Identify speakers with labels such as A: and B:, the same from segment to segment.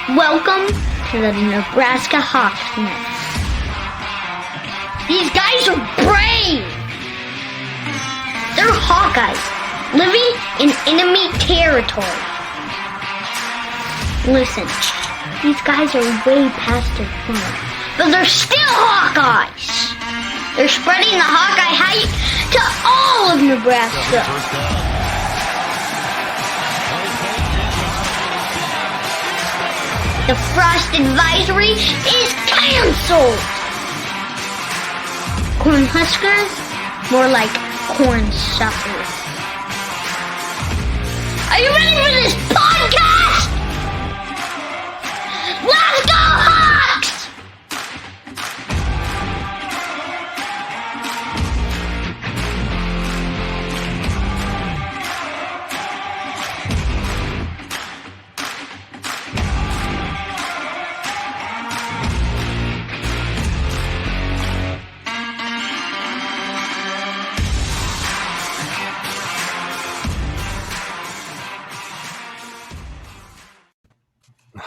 A: Welcome to the Nebraska Hawks Nest. These guys are brave. They're Hawkeyes living in enemy territory. Listen, these guys are way past their prime, but they're still Hawkeyes. They're spreading the Hawkeye hype to all of Nebraska. The frost advisory is canceled. Corn Huskers, more like corn suckers. Are you ready for this podcast? Let's go Hawks!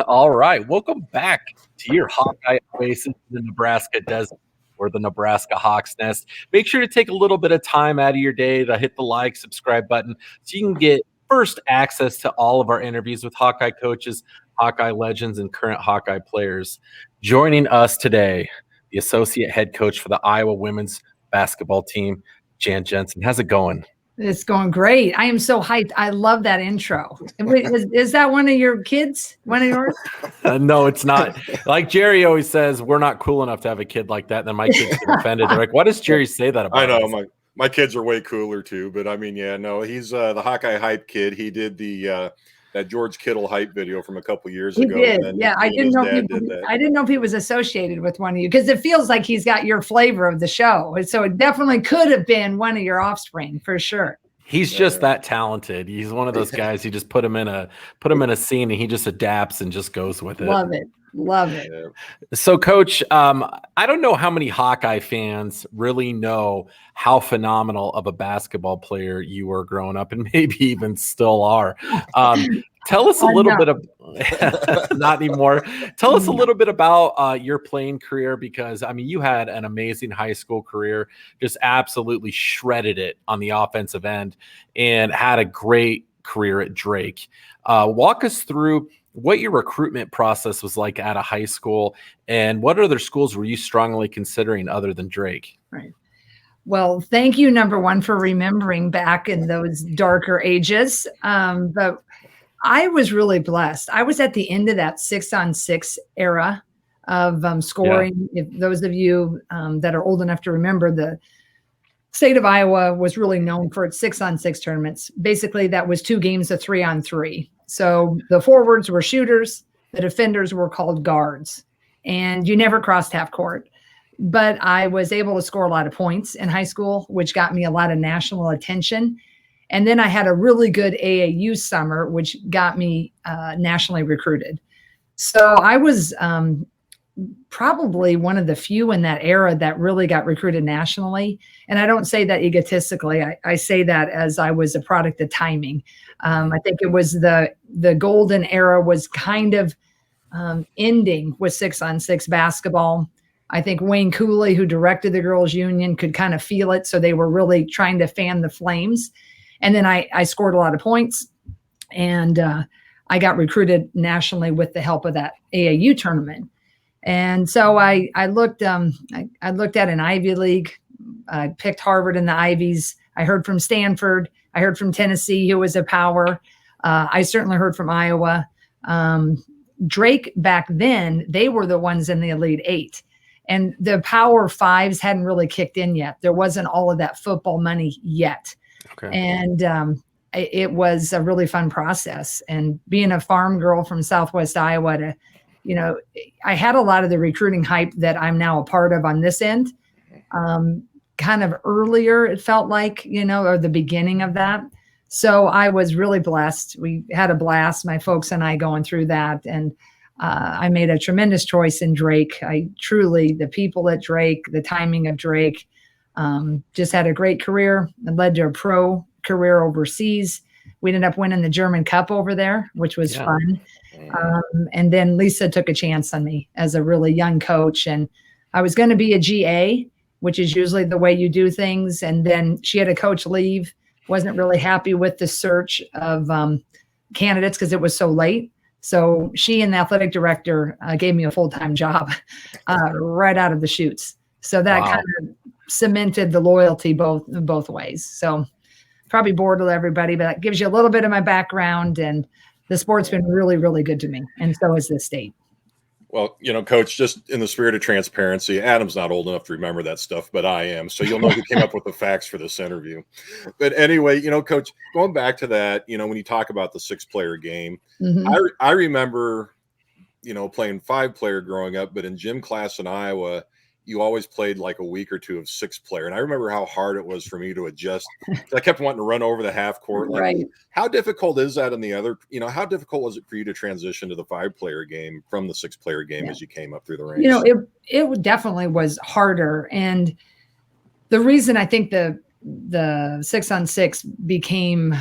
B: All right, welcome back to your Hawkeye oasis in the Nebraska desert or the Nebraska Hawks Nest. Make sure to take a little bit of time out of your day to hit the like, subscribe button so you can get first access to all of our interviews with Hawkeye coaches, Hawkeye legends, and current Hawkeye players. Joining us today, the associate head coach for the Iowa women's basketball team, Jensen. How's it going?
C: It's going great. I am so hyped. I love that intro. Is that one of your kids? One of yours?
B: No, it's not. Like Jerry always says, we're not cool enough to have a kid like that. And then my kids get offended. They're like, why does Jerry say that about
D: I know.
B: us?
D: My kids are way cooler too. But I mean, yeah, no, he's the Hawkeye hype kid. He did the that George Kittle hype video from a couple years ago.
C: He did.
D: And then
C: Yeah, I didn't know if he was associated with one of you because it feels like he's got your flavor of the show. And so it definitely could have been one of your offspring for sure.
B: He's just that talented. He's one of those guys. You just put him in a scene and he just adapts and just goes with it.
C: Love it. Love it.
D: Yeah.
B: So, Coach, I don't know how many Hawkeye fans really know how phenomenal of a basketball player you were growing up and maybe even still are. Tell us a little bit of not anymore. Tell us a little bit about your playing career, because I mean, you had an amazing high school career, just absolutely shredded it on the offensive end and had a great career at Drake. Walk us through what your recruitment process was like at a high school and what other schools were you strongly considering other than Drake?
C: Right. Well, thank you, number one, for remembering back in those darker ages. But I was really blessed. I was at the end of that 6-on-6 era of scoring. Yeah. If those of you that are old enough to remember, the state of Iowa was really known for its 6-on-6 tournaments. Basically, that was 2 games of 3-on-3. So the forwards were shooters, the defenders were called guards, and you never crossed half court. But I was able to score a lot of points in high school, which got me a lot of national attention. And then I had a really good AAU summer, which got me nationally recruited. So I was probably one of the few in that era that really got recruited nationally. And I don't say that egotistically. I say that as I was a product of timing. I think it was the golden era was kind of ending with 6-on-6 basketball. I think Wayne Cooley, who directed the girls' union, could kind of feel it. So they were really trying to fan the flames. And then I scored a lot of points, and I got recruited nationally with the help of that AAU tournament. And so I looked at an Ivy League. I picked Harvard in the Ivies. I heard from Stanford. I heard from Tennessee, who was a power. I certainly heard from Iowa. Drake back then, they were the ones in the Elite Eight. And the Power Fives hadn't really kicked in yet. There wasn't all of that football money yet. Okay. And it was a really fun process. And being a farm girl from Southwest Iowa I had a lot of the recruiting hype that I'm now a part of on this end. Kind of earlier, it felt like, or the beginning of that. So I was really blessed. We had a blast, my folks and I, going through that. And I made a tremendous choice in Drake. The people at Drake, the timing of Drake, just had a great career. It led to a pro career overseas. we ended up winning the German Cup over there, which was fun. And then Lisa took a chance on me as a really young coach. And I was going to be a GA, which is usually the way you do things. And then she had a coach leave, wasn't really happy with the search of candidates because it was so late. So she and the athletic director gave me a full-time job right out of the chutes. So that kind of cemented the loyalty both ways. So probably bored with everybody, but that gives you a little bit of my background, and the sport's been really, really good to me. And so has the state.
D: Well, Coach, just in the spirit of transparency, Adam's not old enough to remember that stuff, but I am. So you'll know who came up with the facts for this interview. But anyway, Coach, going back to that, when you talk about the 6-player game, I remember, playing 5-player growing up, but in gym class in Iowa, you always played like a week or two of 6-player. And I remember how hard it was for me to adjust. I kept wanting to run over the half court.
C: Right.
D: How difficult is that in the other, how difficult was it for you to transition to the 5-player game from the 6-player game as you came up through the ranks?
C: It definitely was harder. And the reason I think the 6-on-6 became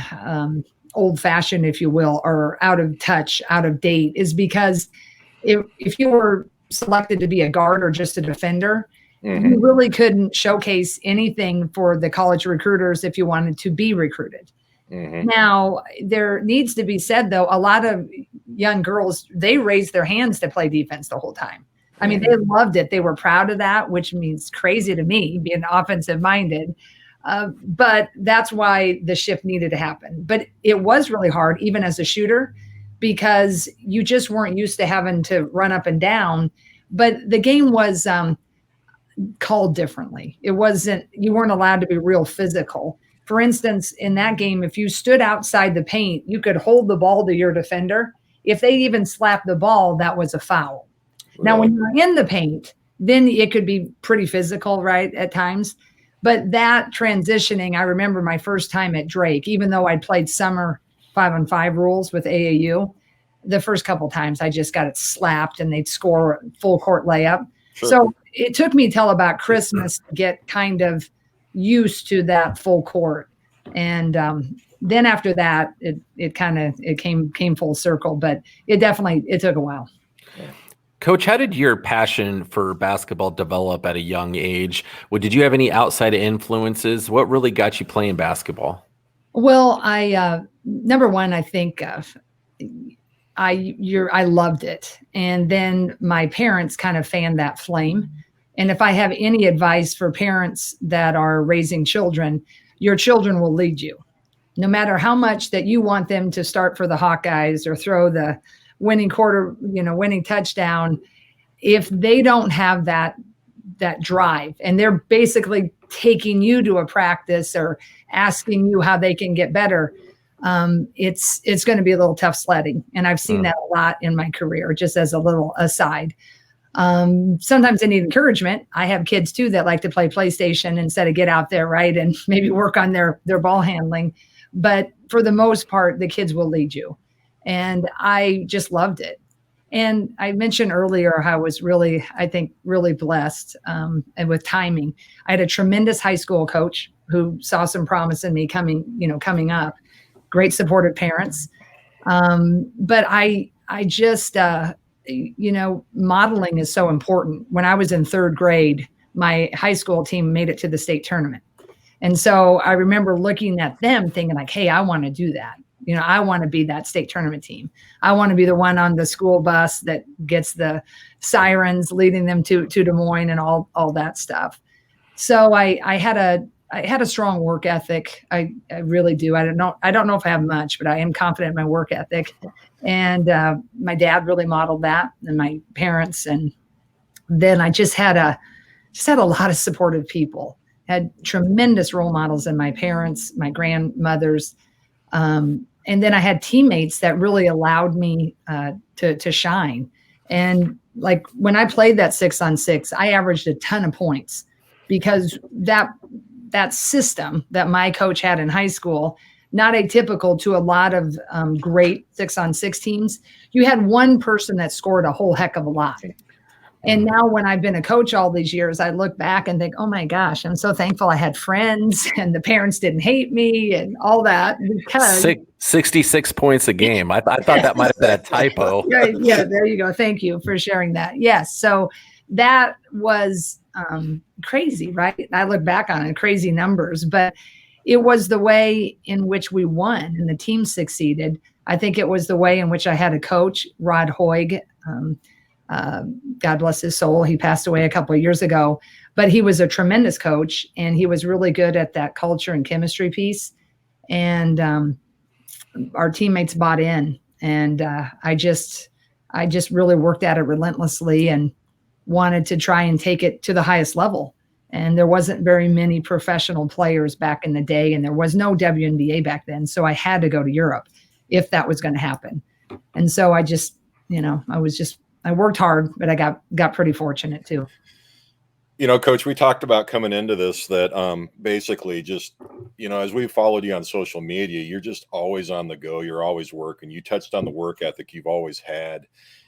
C: old fashioned, if you will, or out of touch, out of date, is because if you were selected to be a guard or just a defender, you really couldn't showcase anything for the college recruiters if you wanted to be recruited. Now, there needs to be said, though, a lot of young girls, they raised their hands to play defense the whole time. I mean, they loved it. They were proud of that, which means crazy to me, being offensive minded. But that's why the shift needed to happen. But it was really hard, even as a shooter, because you just weren't used to having to run up and down. But the game was called differently. It wasn't, you weren't allowed to be real physical. For instance, in that game, if you stood outside the paint, you could hold the ball to your defender. If they even slapped the ball, that was a foul. Really? Now, when you're in the paint, then it could be pretty physical, right, at times. But that transitioning, I remember my first time at Drake, even though I'd played summer 5-on-5 rules with AAU, the first couple times I just got it slapped and they'd score a full court layup. Sure. So it took me till about Christmas to get kind of used to that full court. And then after that, it came full circle, but it took a while.
B: Coach, how did your passion for basketball develop at a young age? Did you have any outside influences? What really got you playing basketball?
C: Well, number one, I think I loved it. And then my parents kind of fanned that flame. And if I have any advice for parents that are raising children, your children will lead you. No matter how much that you want them to start for the Hawkeyes or throw the winning winning touchdown, if they don't have that drive and they're basically taking you to a practice or asking you how they can get better, it's going to be a little tough sledding. And I've seen that a lot in my career, just as a little aside. Sometimes they need encouragement. I have kids too that like to play PlayStation instead of get out there, right, and maybe work on their ball handling. But for the most part, the kids will lead you. And I just loved it. And I mentioned earlier how I was really blessed and with timing. I had a tremendous high school coach who saw some promise in me coming up. Great supportive parents. But I just, modeling is so important. When I was in 3rd grade, my high school team made it to the state tournament. And so I remember looking at them thinking like, hey, I want to do that. I want to be that state tournament team. I want to be the one on the school bus that gets the sirens leading them to Des Moines and all that stuff. So I had a strong work ethic. I really do. I don't know if I have much, but I am confident in my work ethic. And my dad really modeled that, and my parents. And then I just had a lot of supportive people. Had tremendous role models in my parents, my grandmothers. And then I had teammates that really allowed me to shine. And like when I played that 6-on-6, I averaged a ton of points because that system that my coach had in high school, not atypical to a lot of great 6-on-6 teams. You had one person that scored a whole heck of a lot. And now when I've been a coach all these years, I look back and think, oh my gosh, I'm so thankful I had friends and the parents didn't hate me and all that, because
B: 66 points a game. I thought that might have been a typo.
C: yeah, there you go. Thank you for sharing that. Yes. So that was crazy, right? I look back on it, crazy numbers, but it was the way in which we won and the team succeeded. I think it was the way in which I had a coach, Rod Hoig. God bless his soul. He passed away a couple of years ago, but he was a tremendous coach, and he was really good at that culture and chemistry piece. And our teammates bought in, and I just really worked at it relentlessly and wanted to try and take it to the highest level. And there wasn't very many professional players back in the day, and there was no WNBA back then. So I had to go to Europe if that was going to happen. And so I just, I worked hard, but I got pretty fortunate too.
D: Coach, we talked about coming into this that basically just, as we followed you on social media, you're just always on the go. You're always working. You touched on the work ethic you've always had.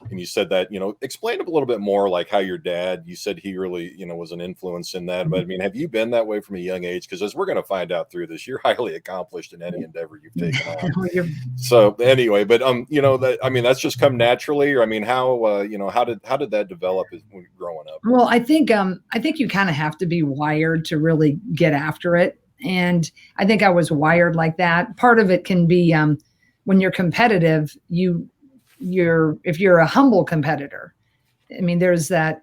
D: And you said that, explain a little bit more, like how your dad, you said he really, was an influence in that. But I mean, have you been that way from a young age? Because as we're going to find out through this, you're highly accomplished in any endeavor you've taken on. So anyway, but, that's just come naturally, or, how did that develop when you were growing up?
C: Well, I think you kind of have to be wired to really get after it. And I think I was wired like that. Part of it can be when you're competitive, if you're a humble competitor, I mean, there's that.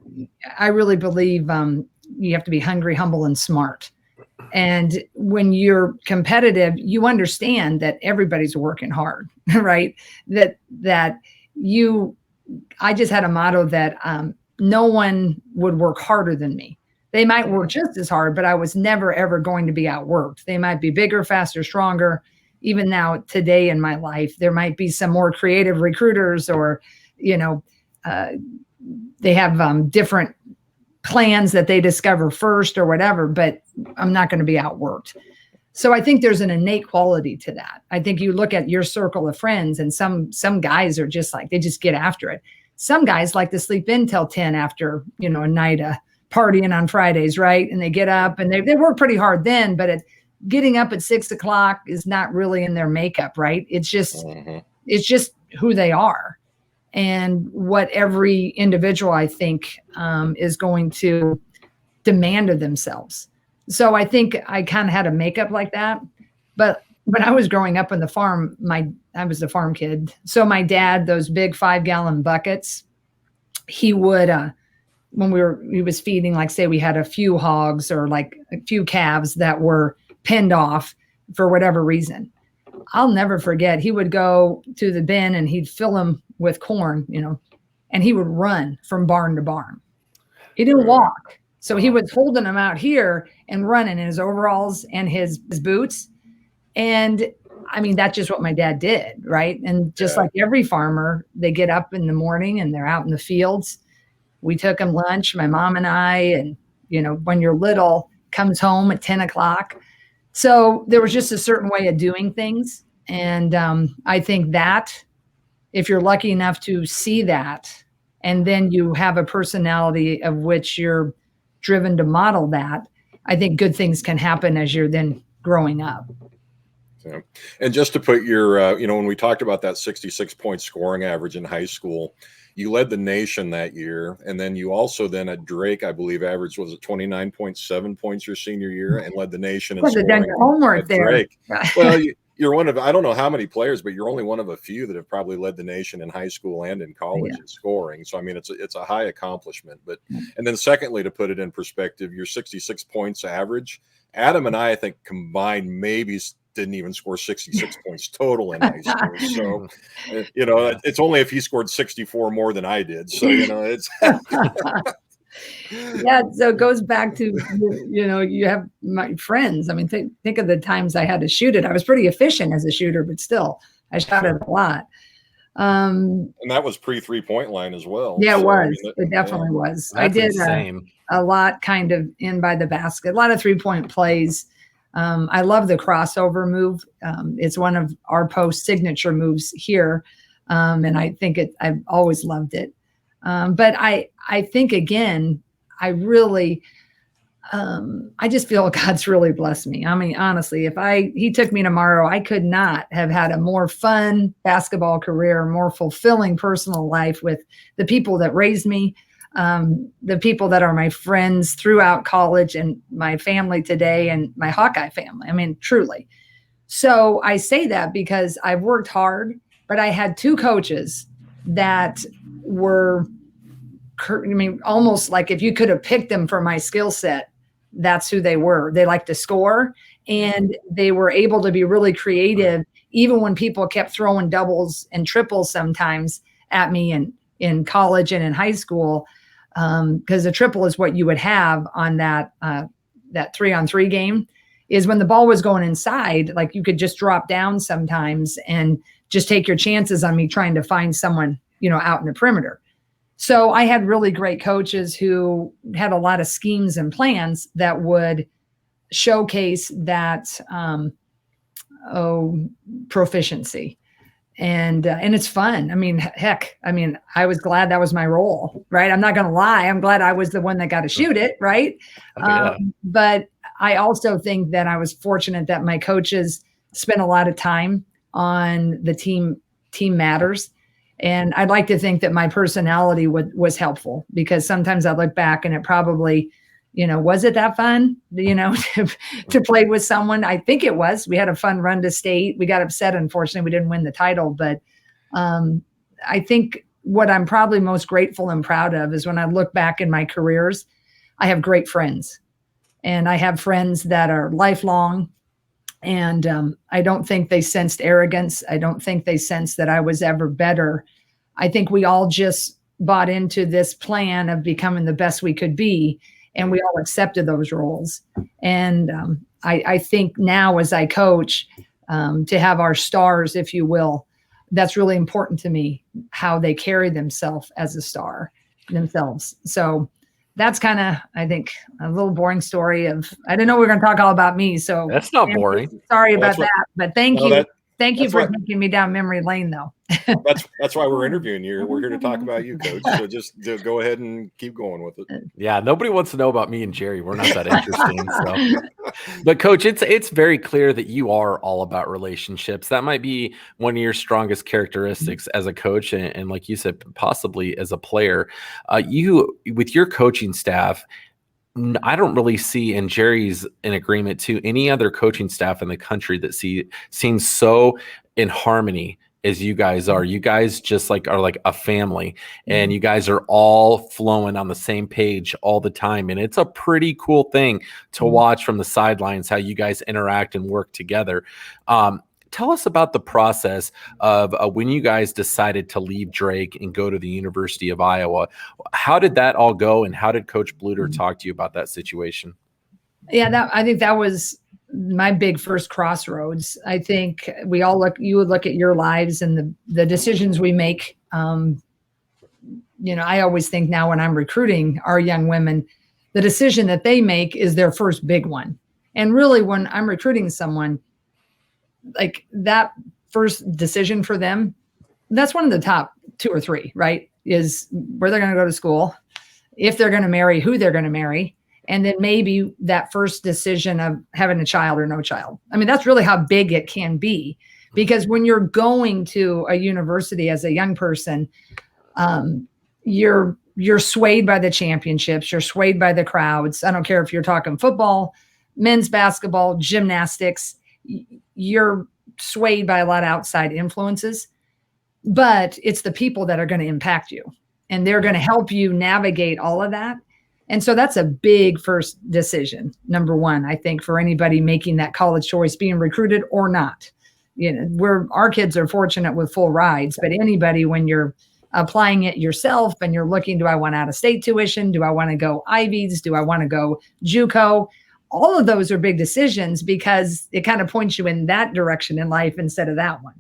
C: I really believe you have to be hungry, humble, and smart. And when you're competitive, you understand that everybody's working hard, right? I just had a motto that no one would work harder than me. They might work just as hard, but I was never, ever going to be outworked. They might be bigger, faster, stronger. Even now, today in my life, there might be some more creative recruiters, or, they have different plans that they discover first or whatever, but I'm not going to be outworked. So I think there's an innate quality to that. I think you look at your circle of friends, and some guys are just like, they just get after it. Some guys like to sleep in till 10 after, a night of partying on Fridays, right? And they get up and they work pretty hard then, but getting up at 6 o'clock is not really in their makeup, right? It's just who they are, and what every individual, I think, is going to demand of themselves. So I think I kind of had a makeup like that. But when I was growing up on the farm, I was the farm kid. So my dad, those big 5-gallon buckets, he would, he was feeding, like, say we had a few hogs or like a few calves that were pinned off for whatever reason. I'll never forget. He would go to the bin and he'd fill them with corn, and he would run from barn to barn. He didn't walk. So he was holding them out here and running in his overalls and his boots. And I mean, that's just what my dad did, right? And just like every farmer, they get up in the morning and they're out in the fields. We took them lunch, my mom and I, and, when you're little, comes home at 10 o'clock. So there was just a certain way of doing things. And I think that if you're lucky enough to see that, and then you have a personality of which you're driven to model that, I think good things can happen as you're then growing up.
D: Yeah. And just to put your, when we talked about that 66-point scoring average in high school, you led the nation that year. And then you also then at Drake, I believe, average was it 29.7 points your senior year, and led the nation in scoring.
C: Done your homework there.
D: Drake. Well, you're one of, I don't know how many players, but you're only one of a few that have probably led the nation in high school and in college in scoring. So, I mean, it's a high accomplishment. But, and then secondly, to put it in perspective, your 66 points average, Adam and I think combined maybe didn't even score 66 points total in high school. So, it's only if he scored 64 more than I did. So, it's.
C: Yeah. So it goes back to, you have my friends. I mean, think of the times I had to shoot it. I was pretty efficient as a shooter, but still I shot it a lot.
D: And that was pre 3-point line as well.
C: Yeah, it was. It definitely was.
B: That's
C: I did
B: a
C: lot kind of in by the basket, a lot of 3-point plays. I love the crossover move. It's one of our post signature moves here. And I think I've always loved it. But I think, again, I really, I just feel God's really blessed me. I mean, honestly, if he took me tomorrow, I could not have had a more fun basketball career, more fulfilling personal life with the people that raised me, the people that are my friends throughout college and my family today and my Hawkeye family. I mean, truly. So I say that because I've worked hard, but I had two coaches that were, I mean, almost like if you could have picked them for my skill set, that's who they were. They liked to score, and they were able to be really creative, even when people kept throwing doubles and triples sometimes at me in college and in high school. Because a triple is what you would have on that 3-on-3 game, is when the ball was going inside, like you could just drop down sometimes and just take your chances on me trying to find someone, out in the perimeter. So I had really great coaches who had a lot of schemes and plans that would showcase that proficiency. And it's fun. I mean, heck, I was glad that was my role, right? I'm not going to lie. I'm glad I was the one that got to shoot it, right?
B: Yeah.
C: But I also think that I was fortunate that my coaches spent a lot of time on the team matters. And I'd like to think that my personality was helpful, because sometimes I look back and it probably, was it that fun, to play with someone? I think it was. We had a fun run to state. We got upset. Unfortunately, we didn't win the title. But I think what I'm probably most grateful and proud of is when I look back in my careers, I have great friends. And I have friends that are lifelong. And I don't think they sensed arrogance. I don't think they sensed that I was ever better. I think we all just bought into this plan of becoming the best we could be, and we all accepted those roles. And I think now, as I coach, to have our stars, if you will, that's really important to me, how they carry themselves as a star themselves. So that's kind of, I think, a little boring story of, I didn't know we were going to talk all about me. So
B: That's not boring.
C: Sorry about that, but thank you. Thank you for
D: why,
C: taking me down memory lane, though.
D: that's why we're interviewing you. We're here to talk about you, Coach. So just go ahead and keep going with it.
B: Yeah, nobody wants to know about me and Jerry. We're not that interesting. So. But Coach, it's very clear that you are all about relationships. That might be one of your strongest characteristics as a coach, and like you said, possibly as a player. You, with your coaching staff, I don't really see, and Jerry's in agreement too, any other coaching staff in the country that seems so in harmony as you guys are. You guys just are like a family, and you guys are all flowing on the same page all the time. And it's a pretty cool thing to watch from the sidelines, how you guys interact and work together. Tell us about the process of when you guys decided to leave Drake and go to the University of Iowa. How did that all go, and how did Coach Bluder talk to you about that situation?
C: Yeah, I think that was my big first crossroads. I think you would look at your lives and the decisions we make. I always think now when I'm recruiting our young women, the decision that they make is their first big one. And really, when I'm recruiting someone, like that first decision for them, that's one of the top 2 or 3, right? Is where they're going to go to school, if they're going to marry, who they're going to marry, and then maybe that first decision of having a child or no child. I mean, that's really how big it can be, because when you're going to a university as a young person, you're swayed by the championships, you're swayed by the crowds. I don't care if you're talking football, men's basketball, gymnastics, you're swayed by a lot of outside influences, but it's the people that are going to impact you, and they're going to help you navigate all of that. And so that's a big first decision. Number one, I think, for anybody making that college choice, being recruited or not. Our kids are fortunate with full rides, but anybody, when you're applying it yourself and you're looking, do I want out of state tuition? Do I want to go Ivies? Do I want to go JUCO? All of those are big decisions, because it kind of points you in that direction in life instead of that one.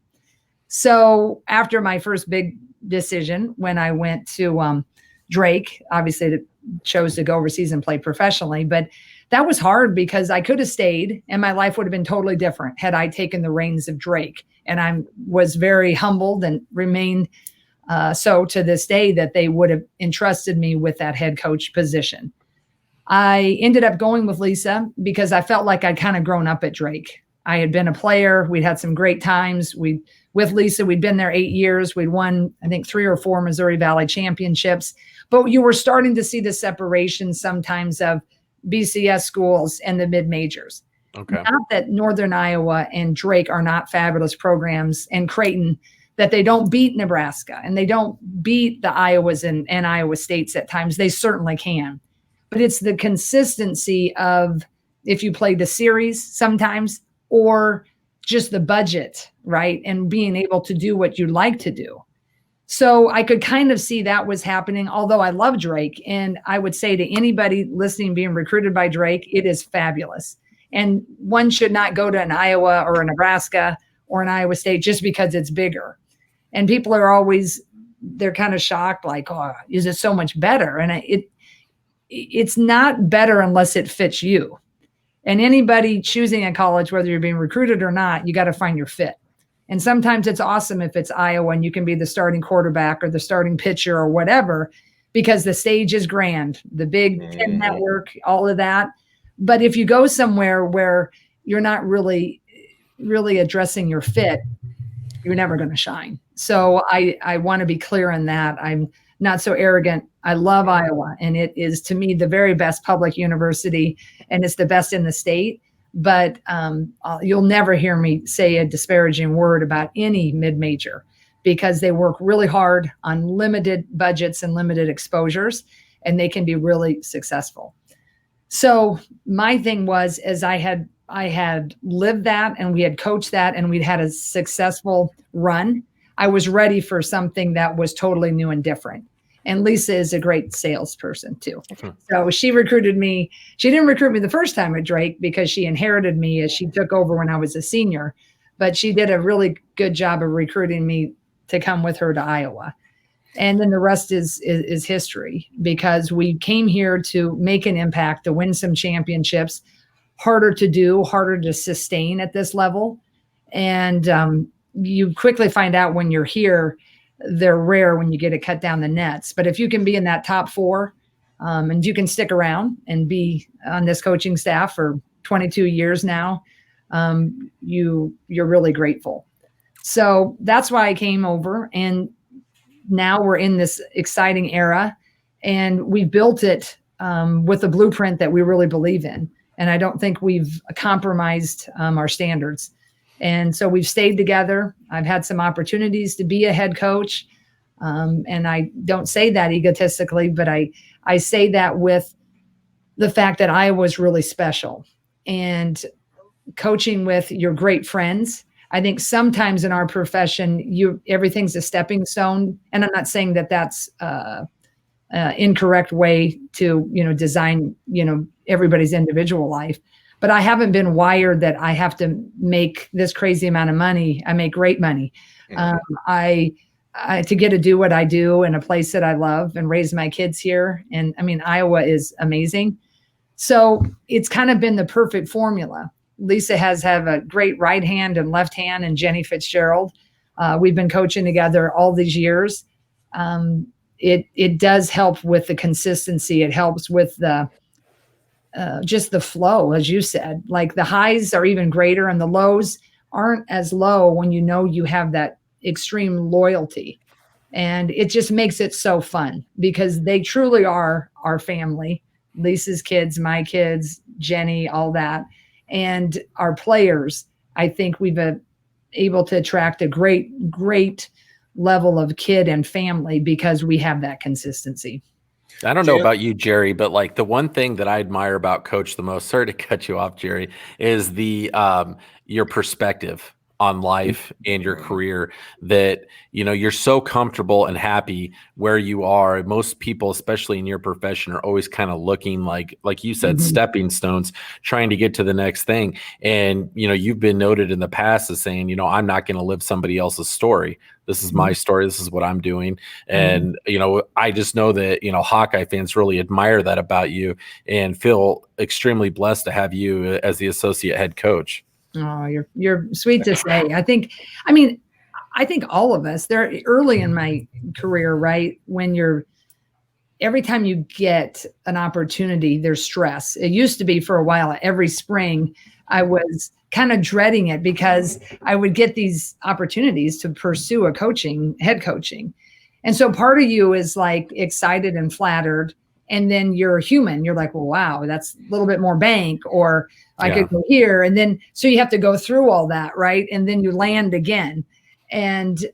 C: So after my first big decision, when I went to Drake, obviously chose to go overseas and play professionally, but that was hard because I could have stayed and my life would have been totally different had I taken the reins of Drake. And I was very humbled and remained So to this day that they would have entrusted me with that head coach position. I ended up going with Lisa because I felt like I'd kind of grown up at Drake. I had been a player. We'd had some great times. With Lisa, we'd been there 8 years. We'd won, I think, 3 or 4 Missouri Valley championships. But you were starting to see the separation sometimes of BCS schools and the mid-majors.
B: Okay.
C: Not that Northern Iowa and Drake are not fabulous programs, and Creighton, that they don't beat Nebraska and they don't beat the Iowas and Iowa States at times. They certainly can. But it's the consistency of if you play the series sometimes or just the budget, right? And being able to do what you like to do. So I could kind of see that was happening, although I love Drake. And I would say to anybody listening, being recruited by Drake, it is fabulous. And one should not go to an Iowa or a Nebraska or an Iowa State just because it's bigger. And people are always, they're kind of shocked, like, oh, is it so much better? And it's not better unless it fits you. And anybody choosing a college, whether you're being recruited or not, you got to find your fit. And sometimes it's awesome if it's Iowa and you can be the starting quarterback or the starting pitcher or whatever, because the stage is grand, the Big Ten network, all of that. But if you go somewhere where you're not really addressing your fit, you're never going to shine. So I want to be clear on that. I'm not so arrogant. I love Iowa, and it is, to me, the very best public university, and it's the best in the state. But you'll never hear me say a disparaging word about any mid-major, because they work really hard on limited budgets and limited exposures, and they can be really successful. So my thing was, as I had lived that and we had coached that and we'd had a successful run, I was ready for something that was totally new and different. And Lisa is a great salesperson too. So she recruited me. She didn't recruit me the first time at Drake because she inherited me as she took over when I was a senior, but she did a really good job of recruiting me to come with her to Iowa. And then the rest is history, because we came here to make an impact, to win some championships, harder to do, harder to sustain at this level. And you quickly find out when you're here, they're rare when you get to cut down the nets. But if you can be in that top 4 and you can stick around and be on this coaching staff for 22 years now, you're really grateful. So that's why I came over. And now we're in this exciting era, and we built it with a blueprint that we really believe in. And I don't think we've compromised our standards. And so we've stayed together. I've had some opportunities to be a head coach. And I don't say that egotistically, but I say that with the fact that Iowa was really special. And coaching with your great friends, I think sometimes in our profession, everything's a stepping stone. And I'm not saying that that's incorrect way to, design, everybody's individual life. But I haven't been wired that I have to make this crazy amount of money. I make great money. I to get to do what I do in a place that I love and raise my kids here. And I mean, Iowa is amazing. So it's kind of been the perfect formula. Lisa have a great right hand and left hand, and Jenny Fitzgerald. We've been coaching together all these years. It does help with the consistency. It helps with the just the flow, as you said. Like the highs are even greater and the lows aren't as low when you have that extreme loyalty. And it just makes it so fun, because they truly are our family. Lisa's kids, my kids, Jenny, all that. And our players, I think we've been able to attract a great level of kid and family because we have that consistency.
B: I don't know about you, Jerry, but like the one thing that I admire about Coach the most, sorry to cut you off, Jerry, is the your perspective on life and your career, that you're so comfortable and happy where you are. Most people, especially in your profession, are always kind of looking like you said, stepping stones, trying to get to the next thing. And you've been noted in the past as saying, I'm not going to live somebody else's story. This is my story. This is what I'm doing. And I just know that Hawkeye fans really admire that about you and feel extremely blessed to have you as the associate head coach.
C: Oh, you're sweet to say. I think all of us, there early in my career, right? Every time you get an opportunity, there's stress. It used to be for a while, every spring, I was kind of dreading it because I would get these opportunities to pursue head coaching. And so part of you is like excited and flattered. And then you're human. You're like, well, wow, that's a little bit more bank, or I could go here. And then, so you have to go through all that, right? And then you land again. And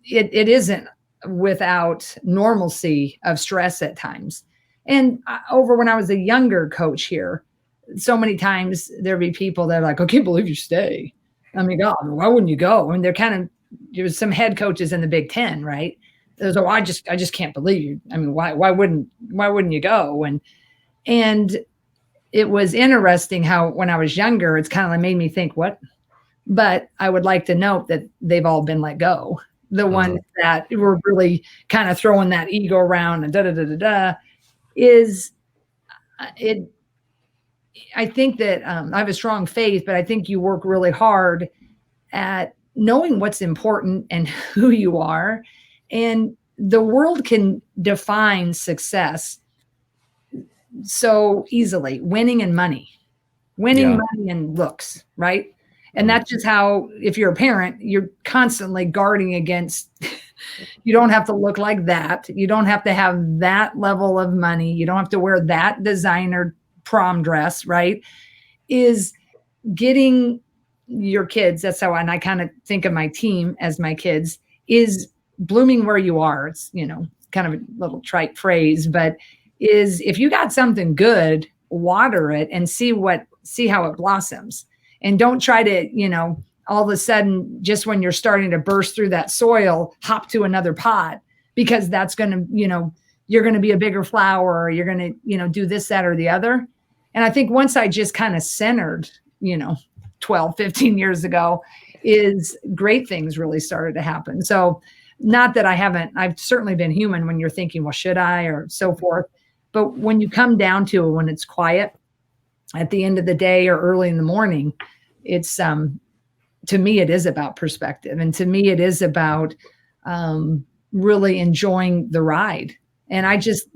C: it isn't without normalcy of stress at times. And over when I was a younger coach here, so many times there'd be people that are like, I can't believe you stay. I mean, God, why wouldn't you go? And they're there's some head coaches in the Big Ten, right? So I just can't believe you. I mean, why wouldn't you go? And it was interesting how when I was younger, it's kind of like made me think, what? But I would like to note that they've all been let go. The ones that were really kind of throwing that ego around and is it. I think that I have a strong faith, but I think you work really hard at knowing what's important and who you are. And the world can define success so easily, winning and money and looks, right? And that's just how, if you're a parent, you're constantly guarding against, you don't have to look like that. You don't have to have that level of money. You don't have to wear that designer prom dress, right? Is getting your kids, that's how, and I kind of think of my team as my kids, is blooming where you are. It's, kind of a little trite phrase, but is if you got something good, water it and see how it blossoms. And don't try to, all of a sudden, just when you're starting to burst through that soil, hop to another pot, because that's going to, you're going to be a bigger flower, or you're going to, do this, that, or the other. And I think once I just kind of centered, 12, 15 years ago, is great things really started to happen. So not that I've certainly been human when you're thinking, well, should I, or so forth. But when you come down to it, when it's quiet at the end of the day or early in the morning, it's, to me, it is about perspective. And to me, it is about really enjoying the ride. And I just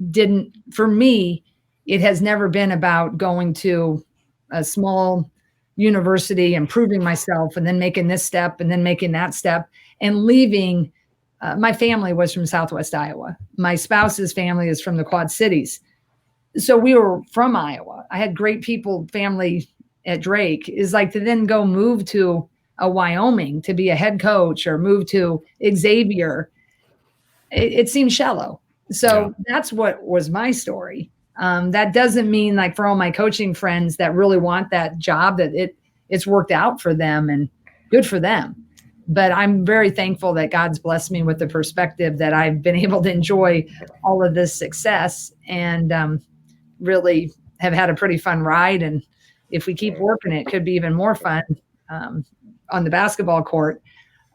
C: for me, it has never been about going to a small university and proving myself and then making this step and then making that step and leaving. My family was from Southwest Iowa. My spouse's family is from the Quad Cities. So we were from Iowa. I had great family at Drake. Is like to then go move to a Wyoming to be a head coach, or move to Xavier. It seems shallow. So that's what was my story. That doesn't mean, like, for all my coaching friends that really want that job, that it's worked out for them, and good for them. But I'm very thankful that God's blessed me with the perspective that I've been able to enjoy all of this success, and really have had a pretty fun ride. And if we keep working, it could be even more fun on the basketball court,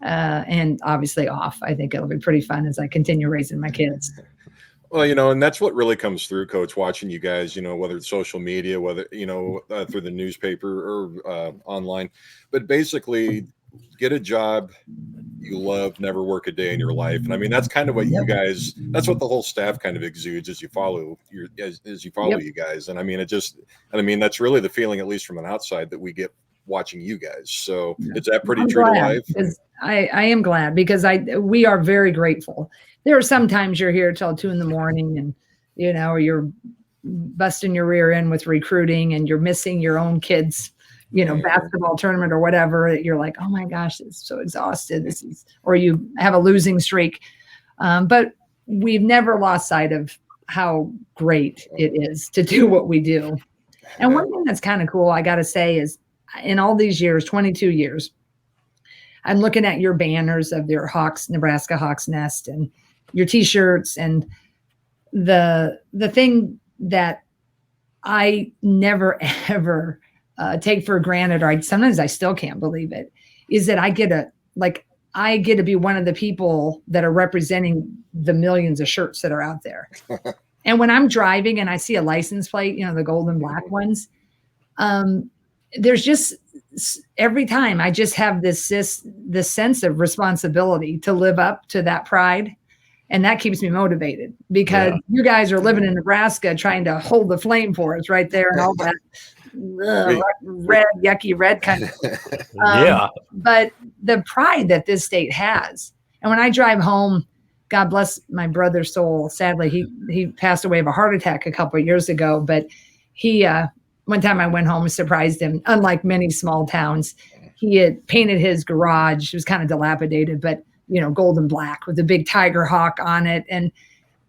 C: and obviously off. I think it'll be pretty fun as I continue raising my kids.
D: Well, and that's what really comes through, Coach, watching you guys, whether it's social media, whether, through the newspaper or online, but basically get a job you love, never work a day in your life. And I mean, that's kind of what you guys, that's what the whole staff kind of exudes as you follow you guys. And I mean, that's really the feeling, at least from an outside, that we get watching you guys. So is that pretty true to life?
C: I am glad, because we are very grateful. There are sometimes you're here till 2 a.m. and, you're busting your rear end with recruiting, and you're missing your own kids, basketball tournament or whatever. You're like, oh my gosh, it's so exhausted. Or you have a losing streak. But we've never lost sight of how great it is to do what we do. And one thing that's kind of cool, I got to say, is in all these years, 22 years, I'm looking at your banners of your Nebraska Hawks Nest, and your t-shirts, and the thing that I never, ever take for granted, or sometimes I still can't believe it, is that I get to be one of the people that are representing the millions of shirts that are out there. And when I'm driving and I see a license plate, the gold and black ones, there's just every time I just have this sense of responsibility to live up to that pride. And that keeps me motivated because you guys are living in Nebraska trying to hold the flame for us right there and all that red, yucky red kind of. But the pride that this state has. And when I drive home, God bless my brother's soul. Sadly, he passed away of a heart attack a couple of years ago. But he, one time I went home and surprised him. Unlike many small towns, he had painted his garage. It was kind of dilapidated, but gold and black with a big tiger hawk on it. And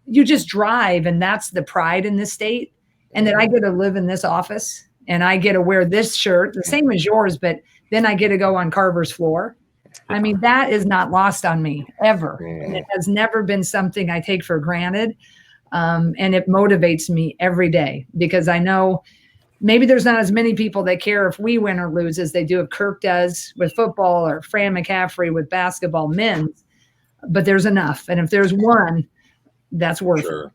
C: you just drive, and that's the pride in this state. And that I get to live in this office, and I get to wear this shirt, the same as yours, but then I get to go on Carver's floor. I mean, that is not lost on me ever. And it has never been something I take for granted. And it motivates me every day because I know maybe there's not as many people that care if we win or lose as they do if Kirk does with football or Fran McCaffrey with basketball men's, but there's enough. And if there's one, that's worth it.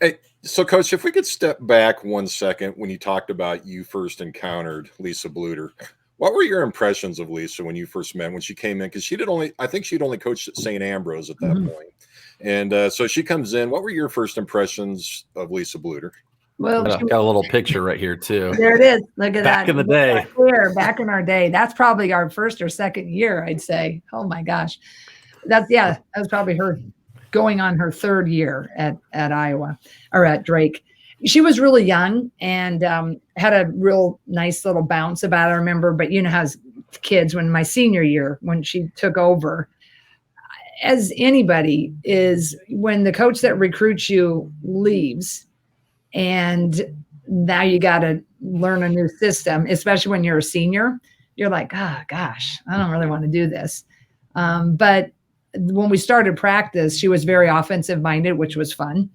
D: Hey, so Coach, if we could step back 1 second when you talked about you first encountered Lisa Bluder, what were your impressions of Lisa when you first met, when she came in? Because I think she'd only coached at St. Ambrose at that point. And so she comes in. What were your first impressions of Lisa Bluder?
C: Well,
B: got a little picture right here too.
C: There it is. Look at that.
B: Back in the day.
C: Back in our day. That's probably our first or second year, I'd say. Oh my gosh. That was probably her going on her third year at Iowa or at Drake. She was really young and had a real nice little bounce about it, I remember. But how kids, when my senior year, when she took over, as anybody is, when the coach that recruits you leaves, and now you got to learn a new system, especially when you're a senior, you're like, oh, gosh, I don't really want to do this. But when we started practice, she was very offensive minded, which was fun.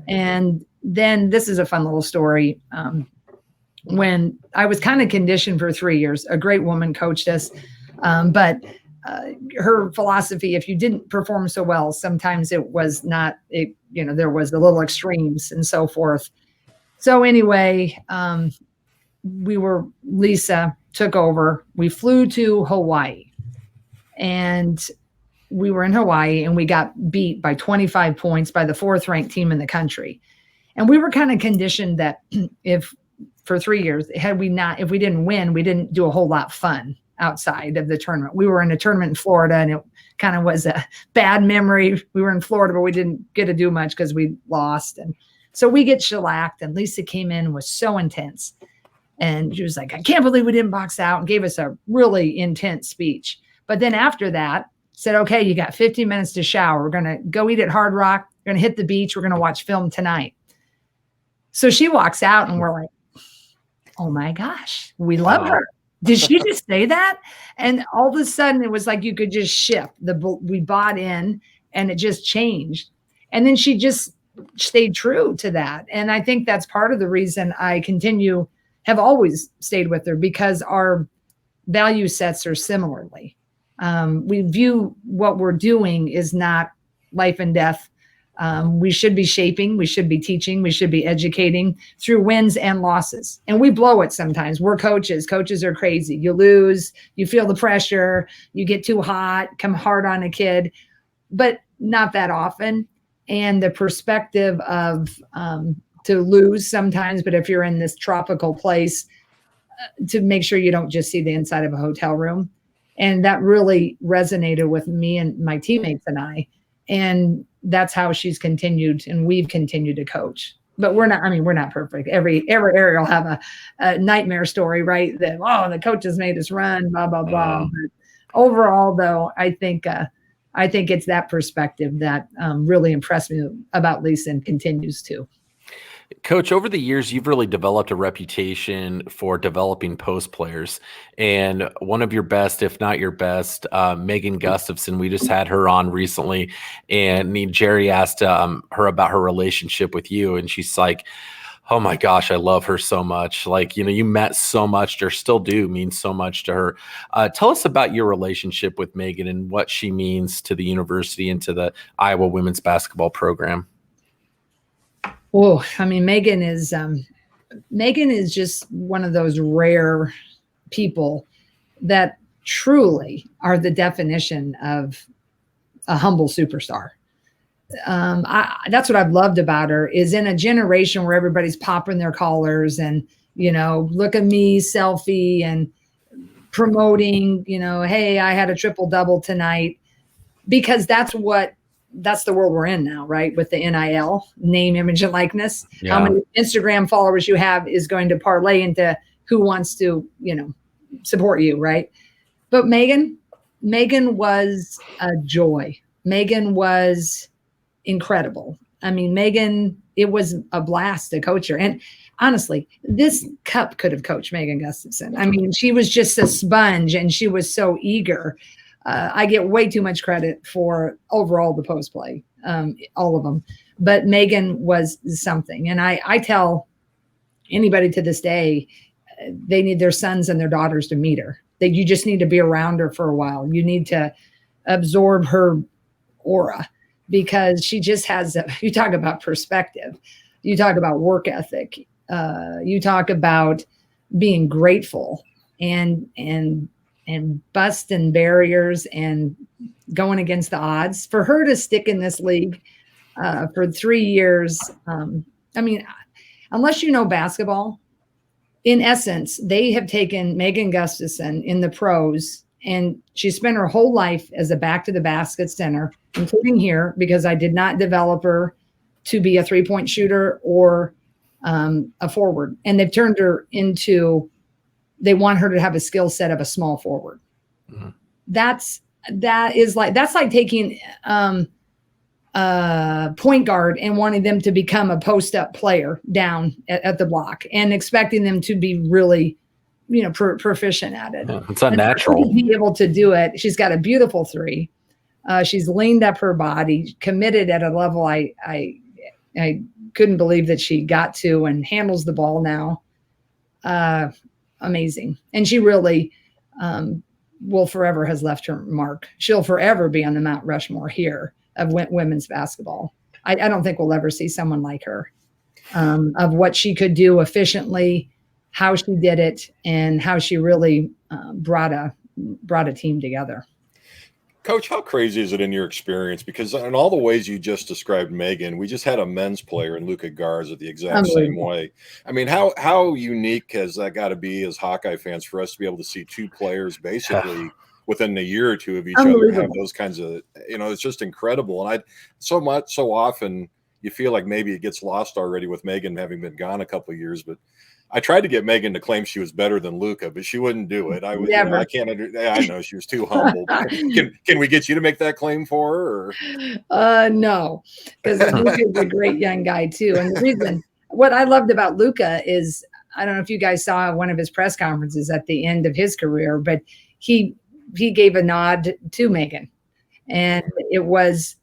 C: And then this is a fun little story. When I was kind of conditioned for 3 years, a great woman coached us. But her philosophy, if you didn't perform so well, sometimes it was not, there was a little extremes and so forth. So anyway, Lisa took over. We flew to Hawaii, and we were in Hawaii, and we got beat by 25 points by the 4th ranked team in the country. And we were kind of conditioned that for 3 years, if we didn't win, we didn't do a whole lot fun outside of the tournament. We were in a tournament in Florida, and it kind of was a bad memory. We were in Florida, but we didn't get to do much because we lost. And so we get shellacked, and Lisa came in and was so intense. And she was like, I can't believe we didn't box out, and gave us a really intense speech. But then after that, said, okay, you got 15 minutes to shower. We're going to go eat at Hard Rock. We're going to hit the beach. We're going to watch film tonight. So she walks out, and we're like, oh my gosh, we love her. Did she just say that? And all of a sudden it was like you could just shift. We bought in, and it just changed. And then she just stayed true to that. And I think that's part of the reason I have always stayed with her, because our value sets are similarly. We view what we're doing is not life and death. We should be shaping, we should be teaching, we should be educating through wins and losses. And we blow it sometimes. We're coaches. Coaches are crazy. You lose, you feel the pressure, you get too hot, come hard on a kid, but not that often. And the perspective of to lose sometimes, but if you're in this tropical place, to make sure you don't just see the inside of a hotel room. And that really resonated with me and my teammates and I. And that's how she's continued, and we've continued to coach. But we're not perfect. Every area will have a nightmare story, right? That, the coaches made us run, blah, blah, blah. But overall, though, I think it's that perspective that really impressed me about Lisa and continues to.
B: Coach, over the years, you've really developed a reputation for developing post players. And one of your best, if not your best, Megan Gustafson, we just had her on recently. And Jerry asked her about her relationship with you. And she's like, oh my gosh, I love her so much. Like, you meant so much, or still do mean so much to her. Tell us about your relationship with Megan and what she means to the university and to the Iowa women's basketball program.
C: Oh, Megan is just one of those rare people that truly are the definition of a humble superstar. That's what I've loved about her, is in a generation where everybody's popping their collars and, look at me, selfie, and promoting, hey, I had a triple double tonight, because that's the world we're in now, right? With the NIL, name, image, and likeness.
B: Yeah.
C: How many Instagram followers you have is going to parlay into who wants to, support you, right? But Megan was a joy. Megan was incredible. I mean, Megan, it was a blast to coach her. And honestly, this cup could have coached Megan Gustafson. I mean, she was just a sponge, and she was so eager. I get way too much credit for overall the post play, all of them. But Megan was something. And I tell anybody to this day, they need their sons and their daughters to meet her. That you just need to be around her for a while. You need to absorb her aura, because she just has, you talk about perspective. You talk about work ethic. You talk about being grateful and busting barriers and going against the odds. For her to stick in this league for 3 years, I mean, unless you know basketball, in essence, they have taken Megan Gustafson in the pros, and she spent her whole life as a back to the basket center, including here, because I did not develop her to be a 3-point shooter or a forward. And they've turned her into, they want her to have a skill set of a small forward. Mm-hmm. That's like taking point guard and wanting them to become a post-up player down at the block and expecting them to be really, proficient at it.
B: Yeah, it's unnatural.
C: Be able to do it. She's got a beautiful three. She's leaned up her body, committed at a level I couldn't believe that she got to, and handles the ball now. Amazing. And she really will forever has left her mark. She'll forever be on the Mount Rushmore here of women's basketball. I don't think we'll ever see someone like her, of what she could do efficiently, how she did it, and how she really brought a team together.
D: Coach, how crazy is it in your experience? Because in all the ways you just described Megan, we just had a men's player in Luka Garza the exact same way. I mean, how unique has that got to be as Hawkeye fans for us to be able to see two players basically within a year or two of each other have those kinds of, it's just incredible. And so often you feel like maybe it gets lost already with Megan having been gone a couple of years, but I tried to get Megan to claim she was better than Luka, but she wouldn't do it. I can't. I know she was too humble. Can we get you to make that claim for her? Or?
C: No, because Luka's a great young guy too. And the reason, what I loved about Luka is, I don't know if you guys saw one of his press conferences at the end of his career, but he gave a nod to Megan, and it was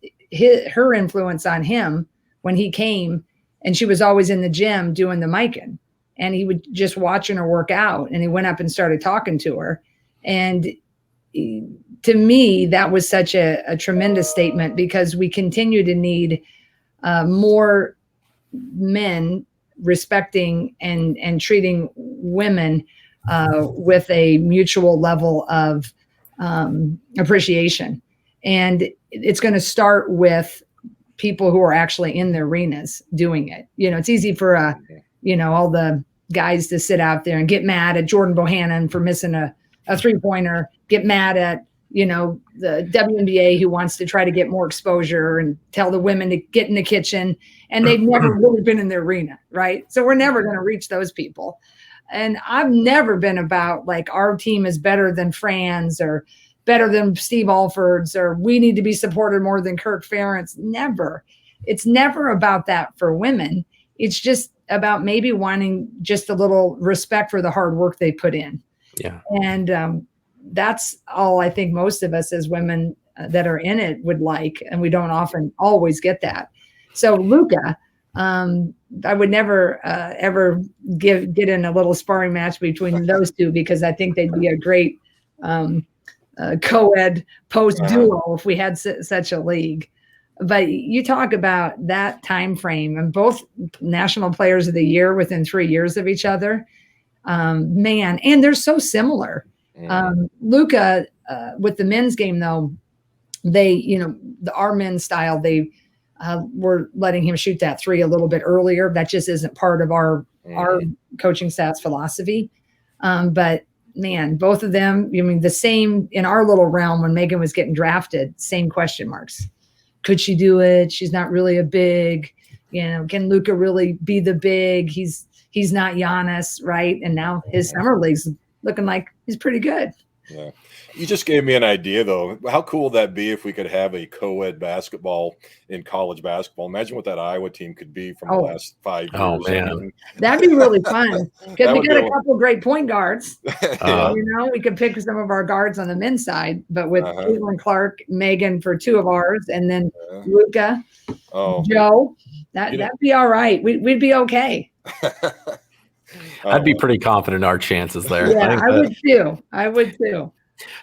C: her influence on him when he came, and she was always in the gym doing the micing. And he would just watching her work out, and he went up and started talking to her. And to me, that was such a tremendous statement, because we continue to need more men respecting and treating women with a mutual level of appreciation. And it's going to start with people who are actually in the arenas doing it. It's easy for all the guys to sit out there and get mad at Jordan Bohannon for missing a 3-pointer, get mad at, the WNBA who wants to try to get more exposure and tell the women to get in the kitchen, and they've never really been in the arena, right? So we're never going to reach those people. And I've never been about like our team is better than Fran's or better than Steve Alford's, or we need to be supported more than Kirk Ferentz. Never. It's never about that for women. It's just about maybe wanting just a little respect for the hard work they put in.
B: Yeah.
C: And that's all I think most of us as women that are in it would like. And we don't often always get that. So Luka, I would never ever get in a little sparring match between those two, because I think they'd be a great co-ed post duo if we had such a league. But you talk about that time frame, and both national players of the year within 3 years of each other, man, and they're so similar. Luka, with the men's game though, they, our men's style, they were letting him shoot that three a little bit earlier. That just isn't part of our coaching staff's philosophy. But man, both of them, the same in our little realm when Megan was getting drafted, same question marks. Could she do it? She's not really a big, can Luka really be the big? He's not Giannis, right? And now his summer league's looking like he's pretty good.
D: Yeah. You just gave me an idea, though. How cool would that be if we could have a co-ed basketball in college basketball? Imagine what that Iowa team could be from the last 5 years.
B: Oh, man.
C: That'd be really fun. Because we got a couple great point guards. We could pick some of our guards on the men's side, but with Caitlin Clark, Megan for two of ours, and then Luka, Joe, that'd be all right. We'd be okay.
B: I'd be pretty confident in our chances there.
C: Yeah, I would too.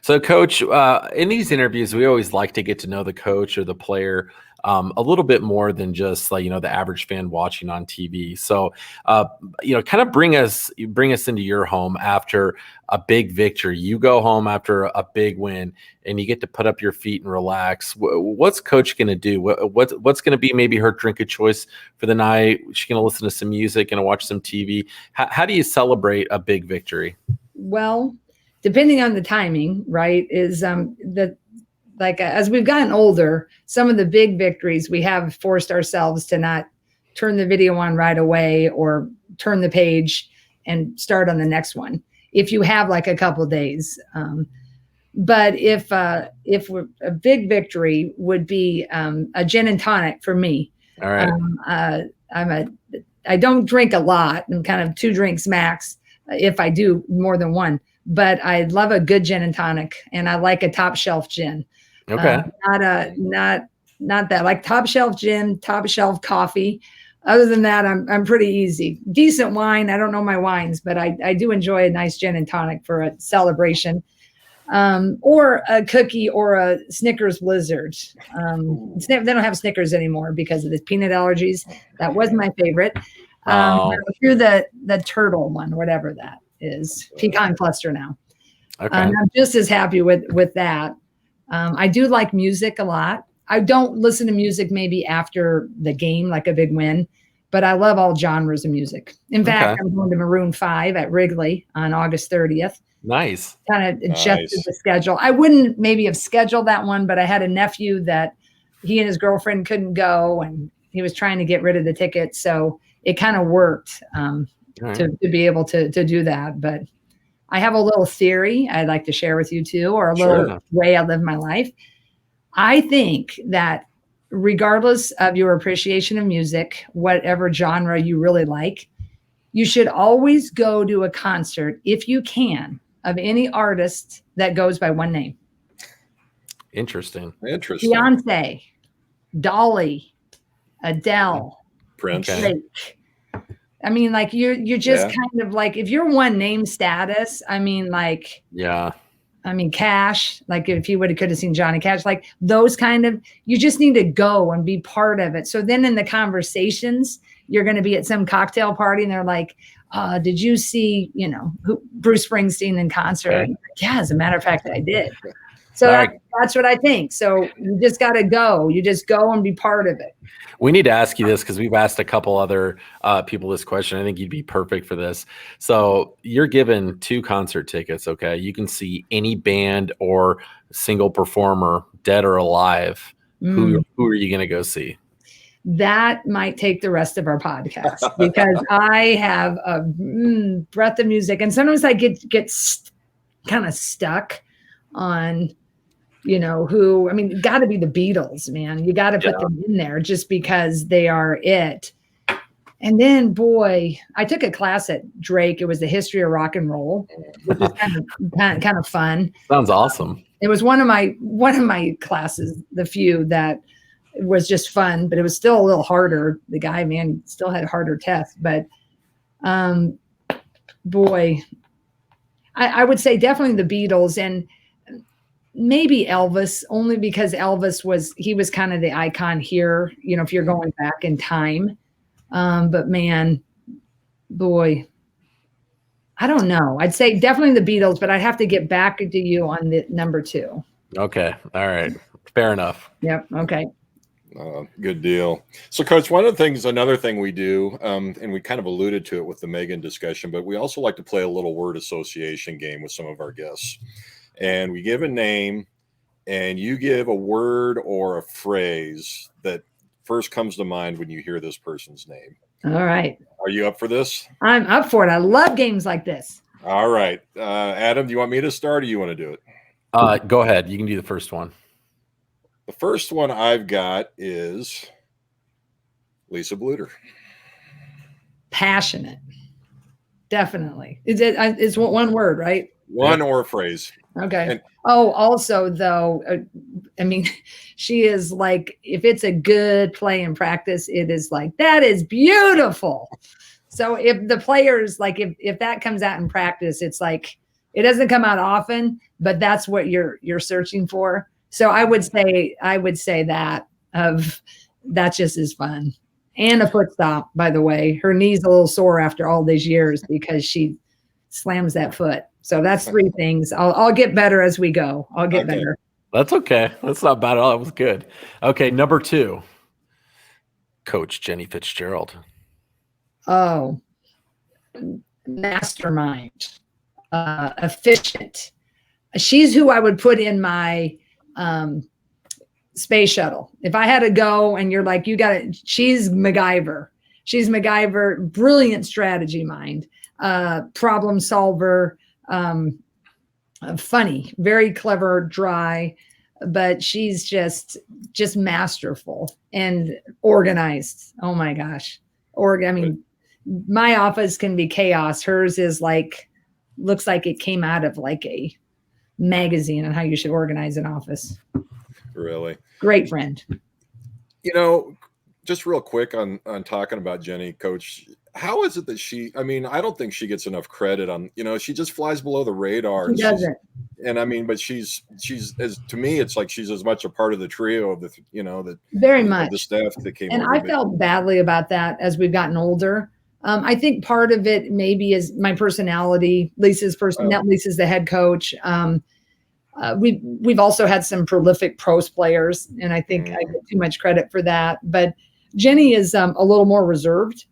B: So, Coach, in these interviews, we always like to get to know the coach or the player a little bit more than just like, the average fan watching on TV. So, kind of bring us into your home after a big victory. You go home after a big win and you get to put up your feet and relax. What's Coach going to do? What's going to be maybe her drink of choice for the night? She's going to listen to some music and watch some TV. How do you celebrate a big victory?
C: Well, depending on the timing, right, is as we've gotten older, some of the big victories we have forced ourselves to not turn the video on right away or turn the page and start on the next one if you have like a couple of days. But if a big victory would be a gin and tonic for me.
B: All right.
C: I don't drink a lot. I'm kind of 2 drinks max if I do more than one. But I love a good gin and tonic, and I like a top shelf gin.
B: Okay.
C: Not that, like top shelf gin, top shelf coffee. Other than that, I'm pretty easy. Decent wine. I don't know my wines, but I do enjoy a nice gin and tonic for a celebration, or a cookie or a Snickers Blizzard. They don't have Snickers anymore because of the peanut allergies. That was my favorite. Through the turtle one, whatever that is, pecan cluster now.
B: Okay.
C: I'm just as happy with that. I do like music a lot. I don't listen to music maybe after the game, like a big win, but I love all genres of music. In fact, I'm going to Maroon 5 at Wrigley on August 30th.
B: Nice.
C: Kind of adjusted the schedule. I wouldn't maybe have scheduled that one, but I had a nephew that he and his girlfriend couldn't go, and he was trying to get rid of the tickets. So it kind of worked to be able to do that. But I have a little theory I'd like to share with you too, or a little way I live my life. I think that regardless of your appreciation of music, whatever genre you really like, you should always go to a concert, if you can, of any artist that goes by one name.
B: Interesting.
C: Beyonce, Dolly, Adele,
D: Prince.
C: Drake. I mean, like you're just kind of like, if you're one name status, Cash, like if you could have seen Johnny Cash, like those kind of, you just need to go and be part of it. So then in the conversations, you're going to be at some cocktail party and they're like, did you see, Bruce Springsteen in concert?
B: Okay.
C: Yeah, as a matter of fact, I did. So that's what I think. So you just got to go. You just go and be part of it.
B: We need to ask you this because we've asked a couple other people this question. I think you'd be perfect for this. So you're given 2 concert tickets, okay? You can see any band or single performer, dead or alive. Who are you going to go see?
C: That might take the rest of our podcast because I have a breath of music. And sometimes I get kind of stuck on got to be the Beatles, man. You got to put them in there just because they are it. And then, boy, I took a class at Drake. It was the history of rock and roll, which was kind of fun.
B: Sounds awesome.
C: It was one of my classes, the few that was just fun, but it was still a little harder. The guy, man, still had harder tests. But, boy, I would say definitely the Beatles and maybe Elvis, only because Elvis was kind of the icon here, if you're going back in time. But man, boy, I don't know. I'd say definitely the Beatles, but I'd have to get back to you on the number 2.
B: Okay. All right. Fair enough.
C: Yep. Okay.
D: Good deal. So, Coach, another thing we do, and we kind of alluded to it with the Megan discussion, but we also like to play a little word association game with some of our guests. And we give a name, and you give a word or a phrase that first comes to mind when you hear this person's name.
C: All right.
D: Are you up for this?
C: I'm up for it. I love games like this.
D: All right. Adam, do you want me to start or you want to do it?
B: Go ahead. You can do the first one.
D: The first one I've got is Lisa Bluder.
C: Passionate. Definitely. It's one word, right?
D: One or a phrase.
C: Okay.
D: And
C: also, though, I mean, she is like, if it's a good play in practice, it is like, that is beautiful. So if the players, like, if that comes out in practice, it's like, it doesn't come out often, but that's what you're searching for. So I would say that just is fun. And a foot stomp, by the way. Her knee's a little sore after all these years because she slams that foot. So that's 3 things. I'll get better as we go. I'll get better.
B: That's okay. That's not bad at all. That was good. Okay, number 2. Coach Jenny Fitzgerald.
C: Oh, mastermind, efficient. She's who I would put in my space shuttle. If I had to go and you're like, you got it. She's MacGyver. She's MacGyver, brilliant strategy mind, problem solver, funny, very clever, dry, but she's just masterful and organized. Oh my gosh. I mean, my office can be chaos. Hers is like, looks like it came out of like a magazine on how you should organize an office.
D: Really?
C: Great friend.
D: You know, just real quick on talking about Jenny, Coach, how is it that I don't think she gets enough credit on, she just flies below the radar.
C: She doesn't.
D: And I mean, but she's to me, it's like she's as much a part of the trio of the,
C: very much
D: the staff that came
C: and
D: over.
C: I felt badly about that as we've gotten older. I think part of it maybe is my personality, Lisa's Lisa's the head coach. We've also had some prolific pros players, and I think I get too much credit for that. But Jenny is a little more reserved.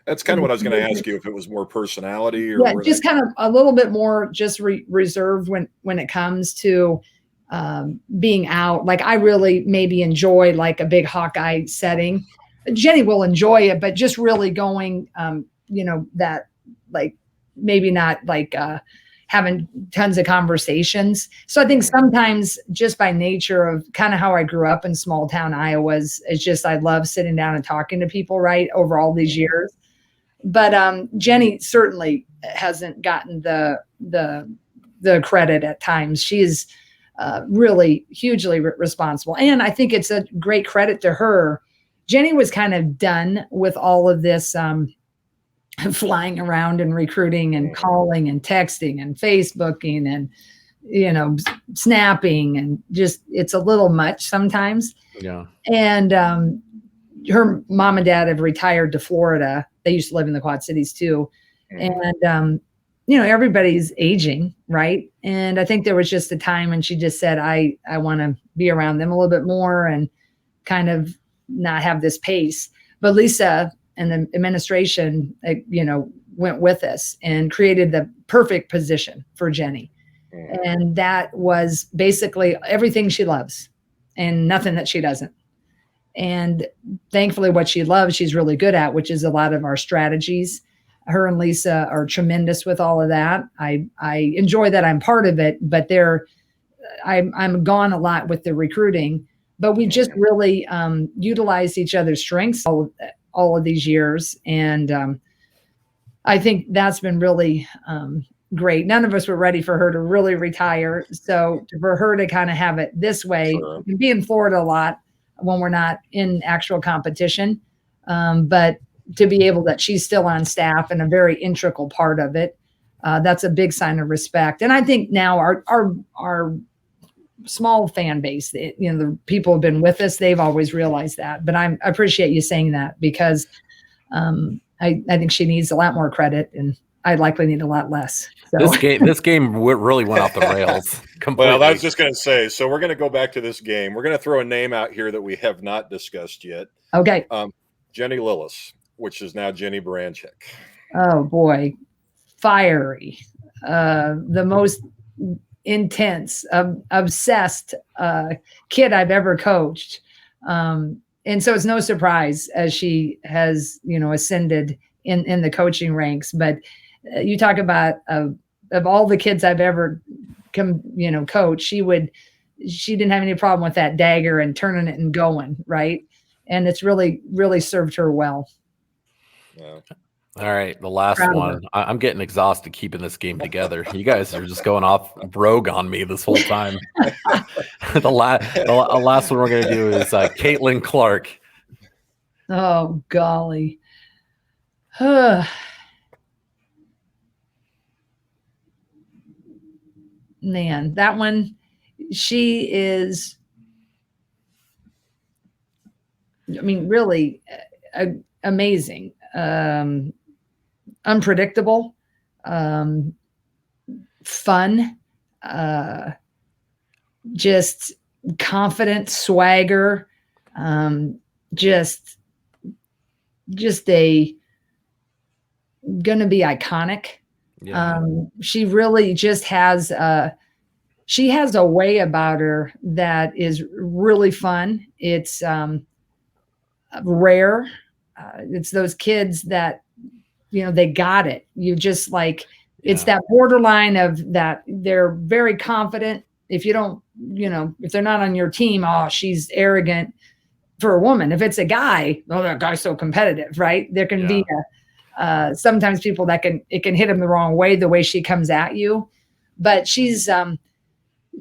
D: That's kind of what I was going to ask you, if it was more personality or
C: just kind of a little bit more just reserved when it comes to being out. Like I really maybe enjoy like a big Hawkeye setting. Jenny will enjoy it, but just really going, that like maybe not like having tons of conversations. So I think sometimes just by nature of kind of how I grew up in small town Iowa is just, I love sitting down and talking to people right over all these years. But Jenny certainly hasn't gotten the credit at times. She is really hugely responsible. And I think it's a great credit to her. Jenny was kind of done with all of this flying around and recruiting and calling and texting and Facebooking and, snapping, and just, it's a little much sometimes.
B: Yeah.
C: And her mom and dad have retired to Florida. They used to live in the Quad Cities too. And, everybody's aging, right? And I think there was just a time when she just said, I want to be around them a little bit more and kind of not have this pace. But Lisa and the administration, went with us and created the perfect position for Jenny. And that was basically everything she loves and nothing that she doesn't. And thankfully what she loves, she's really good at, which is a lot of our strategies. Her and Lisa are tremendous with all of that. I enjoy that I'm part of it, but I'm gone a lot with the recruiting, but we just really utilize each other's strengths all of these years. And I think that's been really great. None of us were ready for her to really retire. So for her to kind of have it this way,
D: Sure.
C: We can be in Florida a lot when we're not in actual competition. But to be able that she's still on staff and a very integral part of it, that's a big sign of respect. And I think now our small fan base, the people who've been with us, they've always realized that. But I appreciate you saying that because I think she needs a lot more credit, and I likely need a lot less. So.
B: This game really went off the rails completely.
D: Well, I was just going to say, so we're going to go back to this game. We're going to throw a name out here that we have not discussed yet.
C: Okay.
D: Jenny Lillis, which is now Jenny Baranchik.
C: Oh boy, fiery, the most intense, obsessed kid I've ever coached. And so it's no surprise as she has, ascended in the coaching ranks. But you talk about of all the kids I've ever coached, she didn't have any problem with that dagger and turning it and going, right? And it's really, really served her well.
D: Yeah.
B: All right, the last one. I'm getting exhausted keeping this game together. You guys are just going off rogue on me this whole time. The last one we're going to do is Caitlin Clark.
C: Oh, golly. Man, that one, she is, really amazing. Unpredictable, fun, just confident, swagger, just gonna be iconic. Yeah. She really just has she has a way about her that is really fun. It's rare. It's those kids that they got it. You just it's that borderline of that they're very confident. If you don't, if they're not on your team, oh, she's arrogant. For a woman, if it's a guy, oh, that guy's so competitive, right? There can be sometimes people that it can hit them the wrong way, the way she comes at you. But she's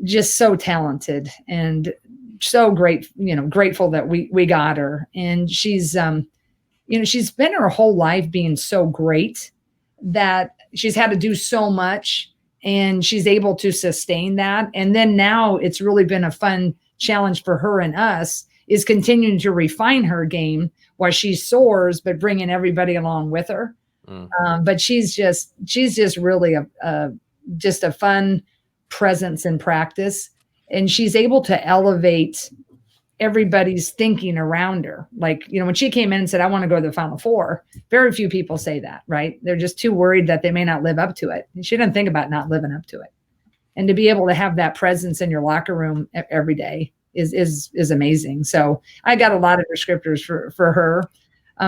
C: just so talented and so great, grateful that we got her. And she's she's been her whole life being so great that she's had to do so much and she's able to sustain that. And then now it's really been a fun challenge for her and us is continuing to refine her game while she soars, but bringing everybody along with her. But she's just really just a fun presence in practice. And she's able to elevate everybody's thinking around her. When she came in and said, I want to go to the Final Four, very few people say that, right? They're just too worried that they may not live up to it. And she didn't think about not living up to it. And to be able to have that presence in your locker room every day is amazing. So I got a lot of descriptors for her.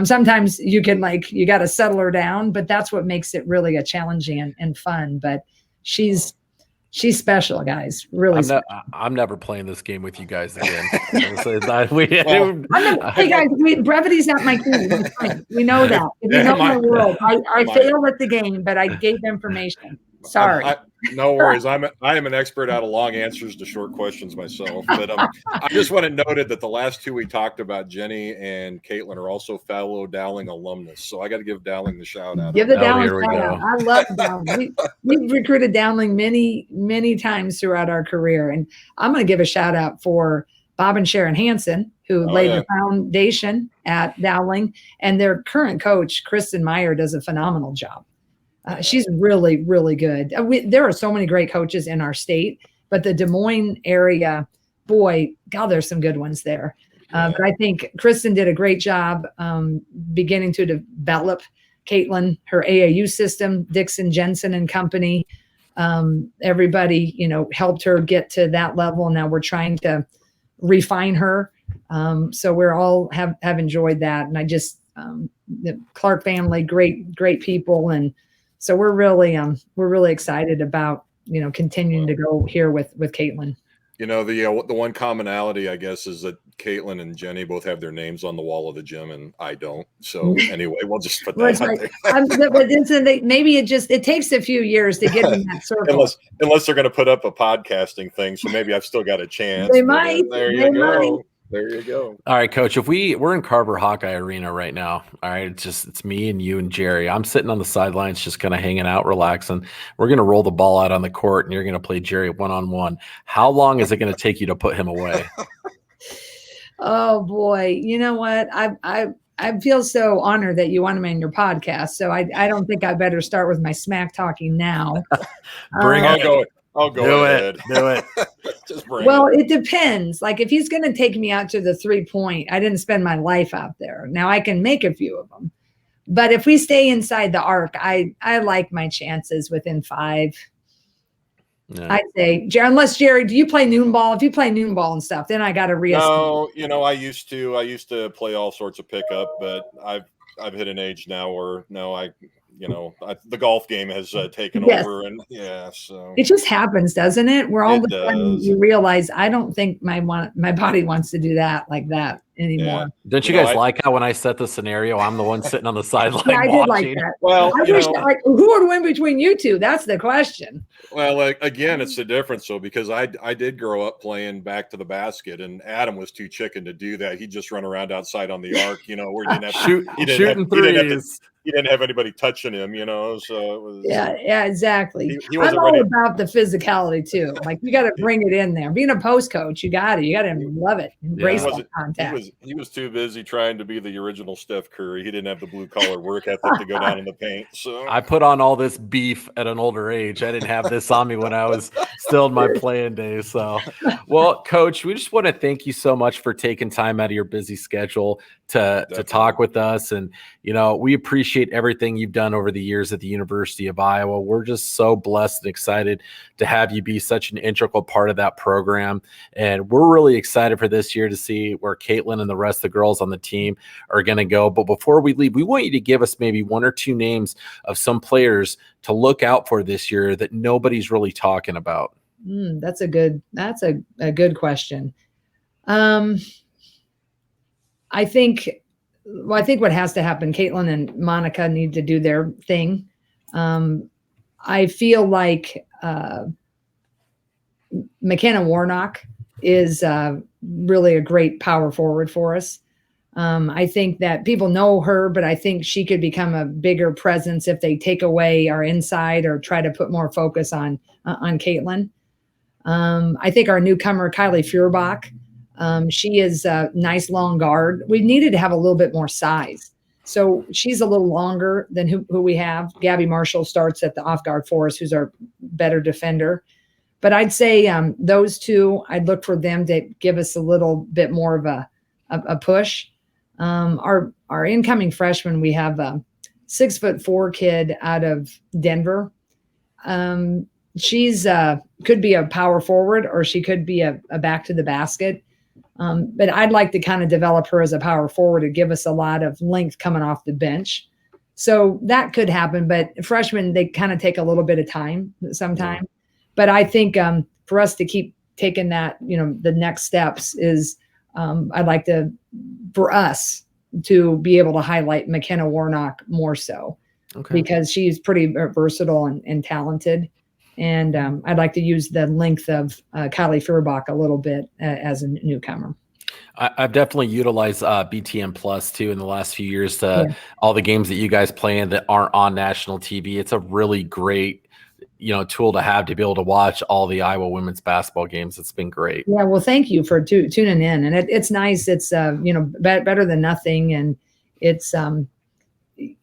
C: Sometimes you can you got to settle her down, but that's what makes it really a challenging and fun. But she's special, guys. Really.
B: I'm never playing this game with you guys again.
C: Hey guys, brevity's not my thing. We know that. If you know my world, I fail at the game, but I gave information. Sorry.
D: No worries. I am an expert out of long answers to short questions myself. But I just want to note that the last two we talked about, Jenny and Caitlin, are also fellow Dowling alumnus. So I got to give Dowling the shout out.
C: Give the Dowling shout out. I love Dowling. We've recruited Dowling many, many times throughout our career. And I'm going to give a shout out for Bob and Sharon Hansen, who laid the foundation at Dowling. And their current coach, Kristen Meyer, does a phenomenal job. She's really, really good. There are so many great coaches in our state, but the Des Moines area, boy, God, there's some good ones there. But I think Kristen did a great job beginning to develop Caitlin, her AAU system, Dixon, Jensen and company. Everybody, helped her get to that level. Now we're trying to refine her. So we're all have enjoyed that. And I just, the Clark family, great people. And so we're really excited about, continuing to go here with Caitlin.
D: The one commonality, I guess, is that Caitlin and Jenny both have their names on the wall of the gym, and I don't. So anyway, we'll just put that out there.
C: But maybe it takes a few years to get in that circle.
D: unless they're going to put up a podcasting thing, so maybe I've still got a chance.
C: They might.
D: There you go. There you go.
B: All right, Coach, we're in Carver Hawkeye Arena right now. All right. It's me and you and Jerry. I'm sitting on the sidelines, just kind of hanging out, relaxing. We're going to roll the ball out on the court and you're going to play Jerry one-on-one. How long is it going to take you to put him away?
C: Oh boy. You know what? I feel so honored that you want me on your podcast. So I don't think I better start with my smack talking now.
B: Bring it.
D: I'll go
B: Do
D: ahead.
B: Do it.
D: Just bring
C: Well,
D: it.
C: it depends. Like if he's going to take me out to the 3-point, I didn't spend my life out there. Now I can make a few of them. But if we stay inside the arc, I like my chances within 5.
B: Yeah.
C: I'd say, unless Jerry, do you play noon ball? If you play noon ball and stuff, then I got to
D: No, I used to play all sorts of pickup, but I've hit an age now where the golf game has taken over, and so
C: it just happens, doesn't it? Where all of
D: It
C: a sudden
D: does.
C: you realize I don't think my body wants to do that like that anymore.
B: Don't you guys like how when I set the scenario, I'm the one sitting on the sideline
C: Yeah, I did like
B: watching?
C: that.
D: Well,
C: I wish who would win between you two? That's the question.
D: Well, again, it's the difference, though, because I did grow up playing back to the basket, and Adam was too chicken to do that. He'd just run around outside on the arc, where he didn't have
B: shooting threes.
D: He didn't have anybody touching him, so it was.
C: Yeah, exactly.
D: He wasn't
C: I'm all
D: ready.
C: about the physicality too. Like you got to bring it in there. Being a post coach, you got to love it. Embrace that contact.
D: He was too busy trying to be the original Steph Curry. He didn't have the blue collar work ethic to go down in the paint. So
B: I put on all this beef at an older age. I didn't have this on me when I was still in my playing days. So, well, Coach, we just want to thank you so much for taking time out of your busy schedule to talk with us. And, we appreciate everything you've done over the years at the University of Iowa. We're just so blessed and excited to have you be such an integral part of that program. And we're really excited for this year to see where Caitlin and the rest of the girls on the team are going to go. But before we leave, we want you to give us maybe 1 or 2 names of some players to look out for this year that nobody's really talking about.
C: That's a good question. I think what has to happen, Caitlin and Monica need to do their thing. I feel like McKenna Warnock is really a great power forward for us. I think that people know her, but I think she could become a bigger presence if they take away our inside or try to put more focus on Caitlin. I think our newcomer, Kylie Feuerbach, she is a nice long guard. We needed to have a little bit more size. So she's a little longer than who we have. Gabby Marshall starts at the off guard for us, who's our better defender. But I'd say those two, I'd look for them to give us a little bit more of a push. Our incoming freshman, we have a 6'4" kid out of Denver. She's could be a power forward, or she could be a back to the basket. But I'd like to kind of develop her as a power forward to give us a lot of length coming off the bench. So that could happen. But freshmen, they kind of take a little bit of time sometimes. But I think for us to keep taking that, the next steps is I'd like for us to be able to highlight McKenna Warnock more so, because she's pretty versatile and talented. And I'd like to use the length of Kylie Feuerbach a little bit as a newcomer.
B: I've definitely utilized BTN Plus too in the last few years to all the games that you guys play in that aren't on national TV. It's a really great, tool to have to be able to watch all the Iowa women's basketball games. It's been great.
C: Yeah, well, thank you for tuning in, and it's nice. It's better than nothing, and it's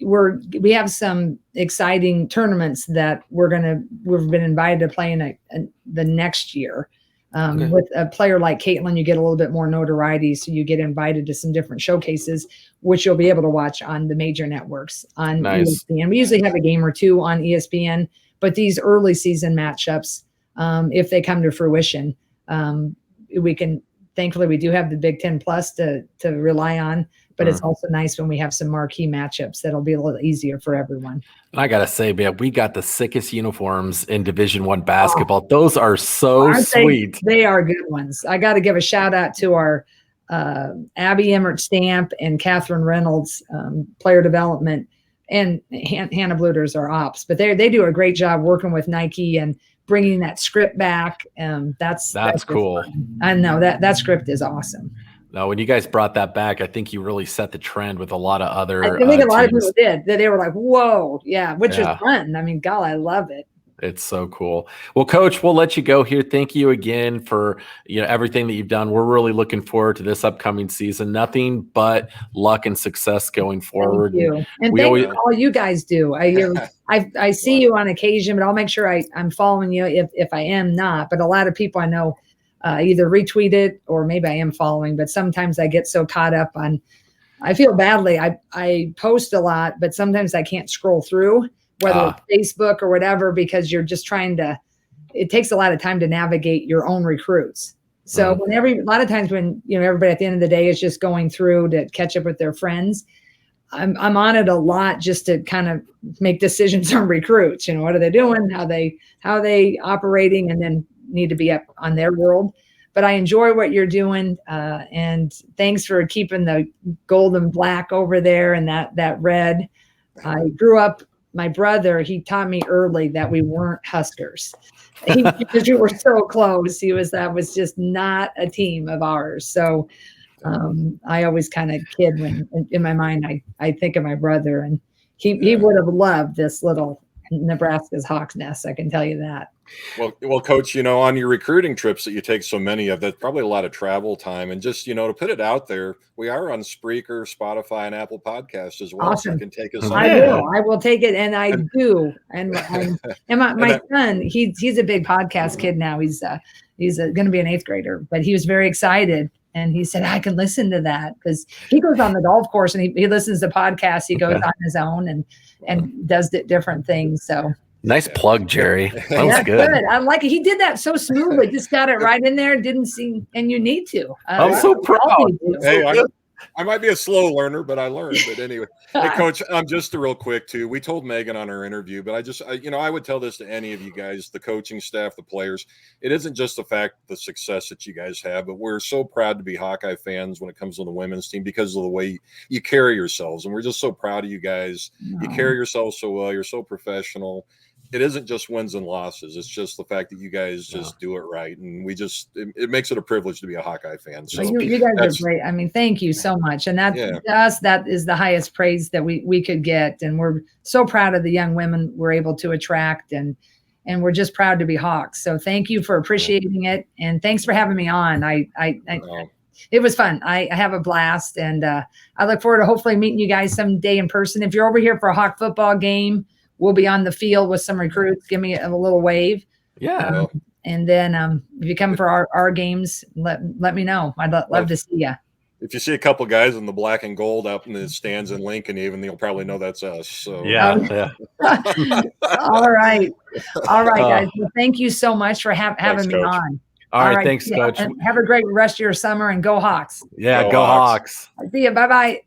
C: we have some exciting tournaments that we've been invited to play in the next year. With a player like Caitlin, you get a little bit more notoriety, so you get invited to some different showcases, which you'll be able to watch on the major networks on ESPN. We usually have a game or two on ESPN, but these early season matchups, if they come to fruition, thankfully we do have the Big Ten Plus to rely on, but it's also nice when we have some marquee matchups that'll be a little easier for everyone. And
B: I gotta say, man, we got the sickest uniforms in Division I basketball. Those are so sweet.
C: They are good ones. I got to give a shout out to our Abby Emmert Stamp and Catherine Reynolds, player development, and Hannah Bluder's our ops. But they do a great job working with Nike and bringing that script back. That's
B: cool.
C: I know that script is awesome.
B: No, when you guys brought that back, I think you really set the trend with a lot of other.
C: I think a lot of people did. They were like, "Whoa, yeah," which was fun. I mean, God, I love it.
B: It's so cool. Well, Coach, we'll let you go here. Thank you again for everything that you've done. We're really looking forward to this upcoming season. Nothing but luck and success going forward.
C: Thank you. And thank you all you guys do. I see you on occasion, but I'll make sure I'm following you if I am not. But a lot of people I know either retweet it or maybe I am following, but sometimes I get so caught up on, I feel badly. I post a lot, but sometimes I can't scroll through, whether it's Facebook or whatever, because you're just it takes a lot of time to navigate your own recruits. So a lot of times when, everybody at the end of the day is just going through to catch up with their friends, I'm on it a lot just to kind of make decisions on recruits. What are they doing? How they operating, and then need to be up on their world. But I enjoy what you're doing. And thanks for keeping the gold and black over there and that red. I grew up, my brother, he taught me early that we weren't Huskers. Because we were so close. That was just not a team of ours. So I always kind of kid when in my mind I think of my brother, and he would have loved this little Nebraska's Hawks nest. I can tell you that.
D: Well, Coach, on your recruiting trips that you take so many of, that's probably a lot of travel time. And just, to put it out there, we are on Spreaker, Spotify, and Apple Podcasts as well.
C: Awesome.
D: So you can take us.
C: I will take it. And I do. And my son, he's a big podcast kid now. He's going to be an 8th grader, but he was very excited. And he said, I can listen to that, because he goes on the golf course and he listens to podcasts. He goes on his own and does different things. So.
B: Nice plug, Jerry. That was good.
C: I like it. He did that so smoothly. Just got it right in there. Didn't seem, and you need to.
B: I'm so proud.
D: Hey, I might be a slow learner, but I learned. But anyway, hey, Coach, just real quick too. We told Megan on our interview, but I would tell this to any of you guys, the coaching staff, the players. It isn't just the fact, the success that you guys have, but we're so proud to be Hawkeye fans when it comes to the women's team because of the way you carry yourselves, and we're just so proud of you guys. You carry yourselves so well. You're so professional. It isn't just wins and losses. It's just the fact that you guys just do it right. And it makes it a privilege to be a Hawkeye fan. So
C: you guys are great. I mean, thank you so much. And to us, that is the highest praise that we could get. And we're so proud of the young women we're able to attract, and we're just proud to be Hawks. So thank you for appreciating it. And thanks for having me on. It was fun. I have a blast, and I look forward to hopefully meeting you guys someday in person. If you're over here for a Hawk football game, we'll be on the field with some recruits. Give me a little wave.
B: Yeah.
C: And then if you come for our games, let me know. I'd love to see you.
D: If you see a couple guys in the black and gold up in the stands in Lincoln, even, you'll probably know that's us. So
B: yeah.
C: All right, guys. Well, thank you so much for having me on.
B: All right, thanks, Coach.
C: And have a great rest of your summer, and go Hawks.
B: Yeah, go Hawks.
C: See you. Bye-bye.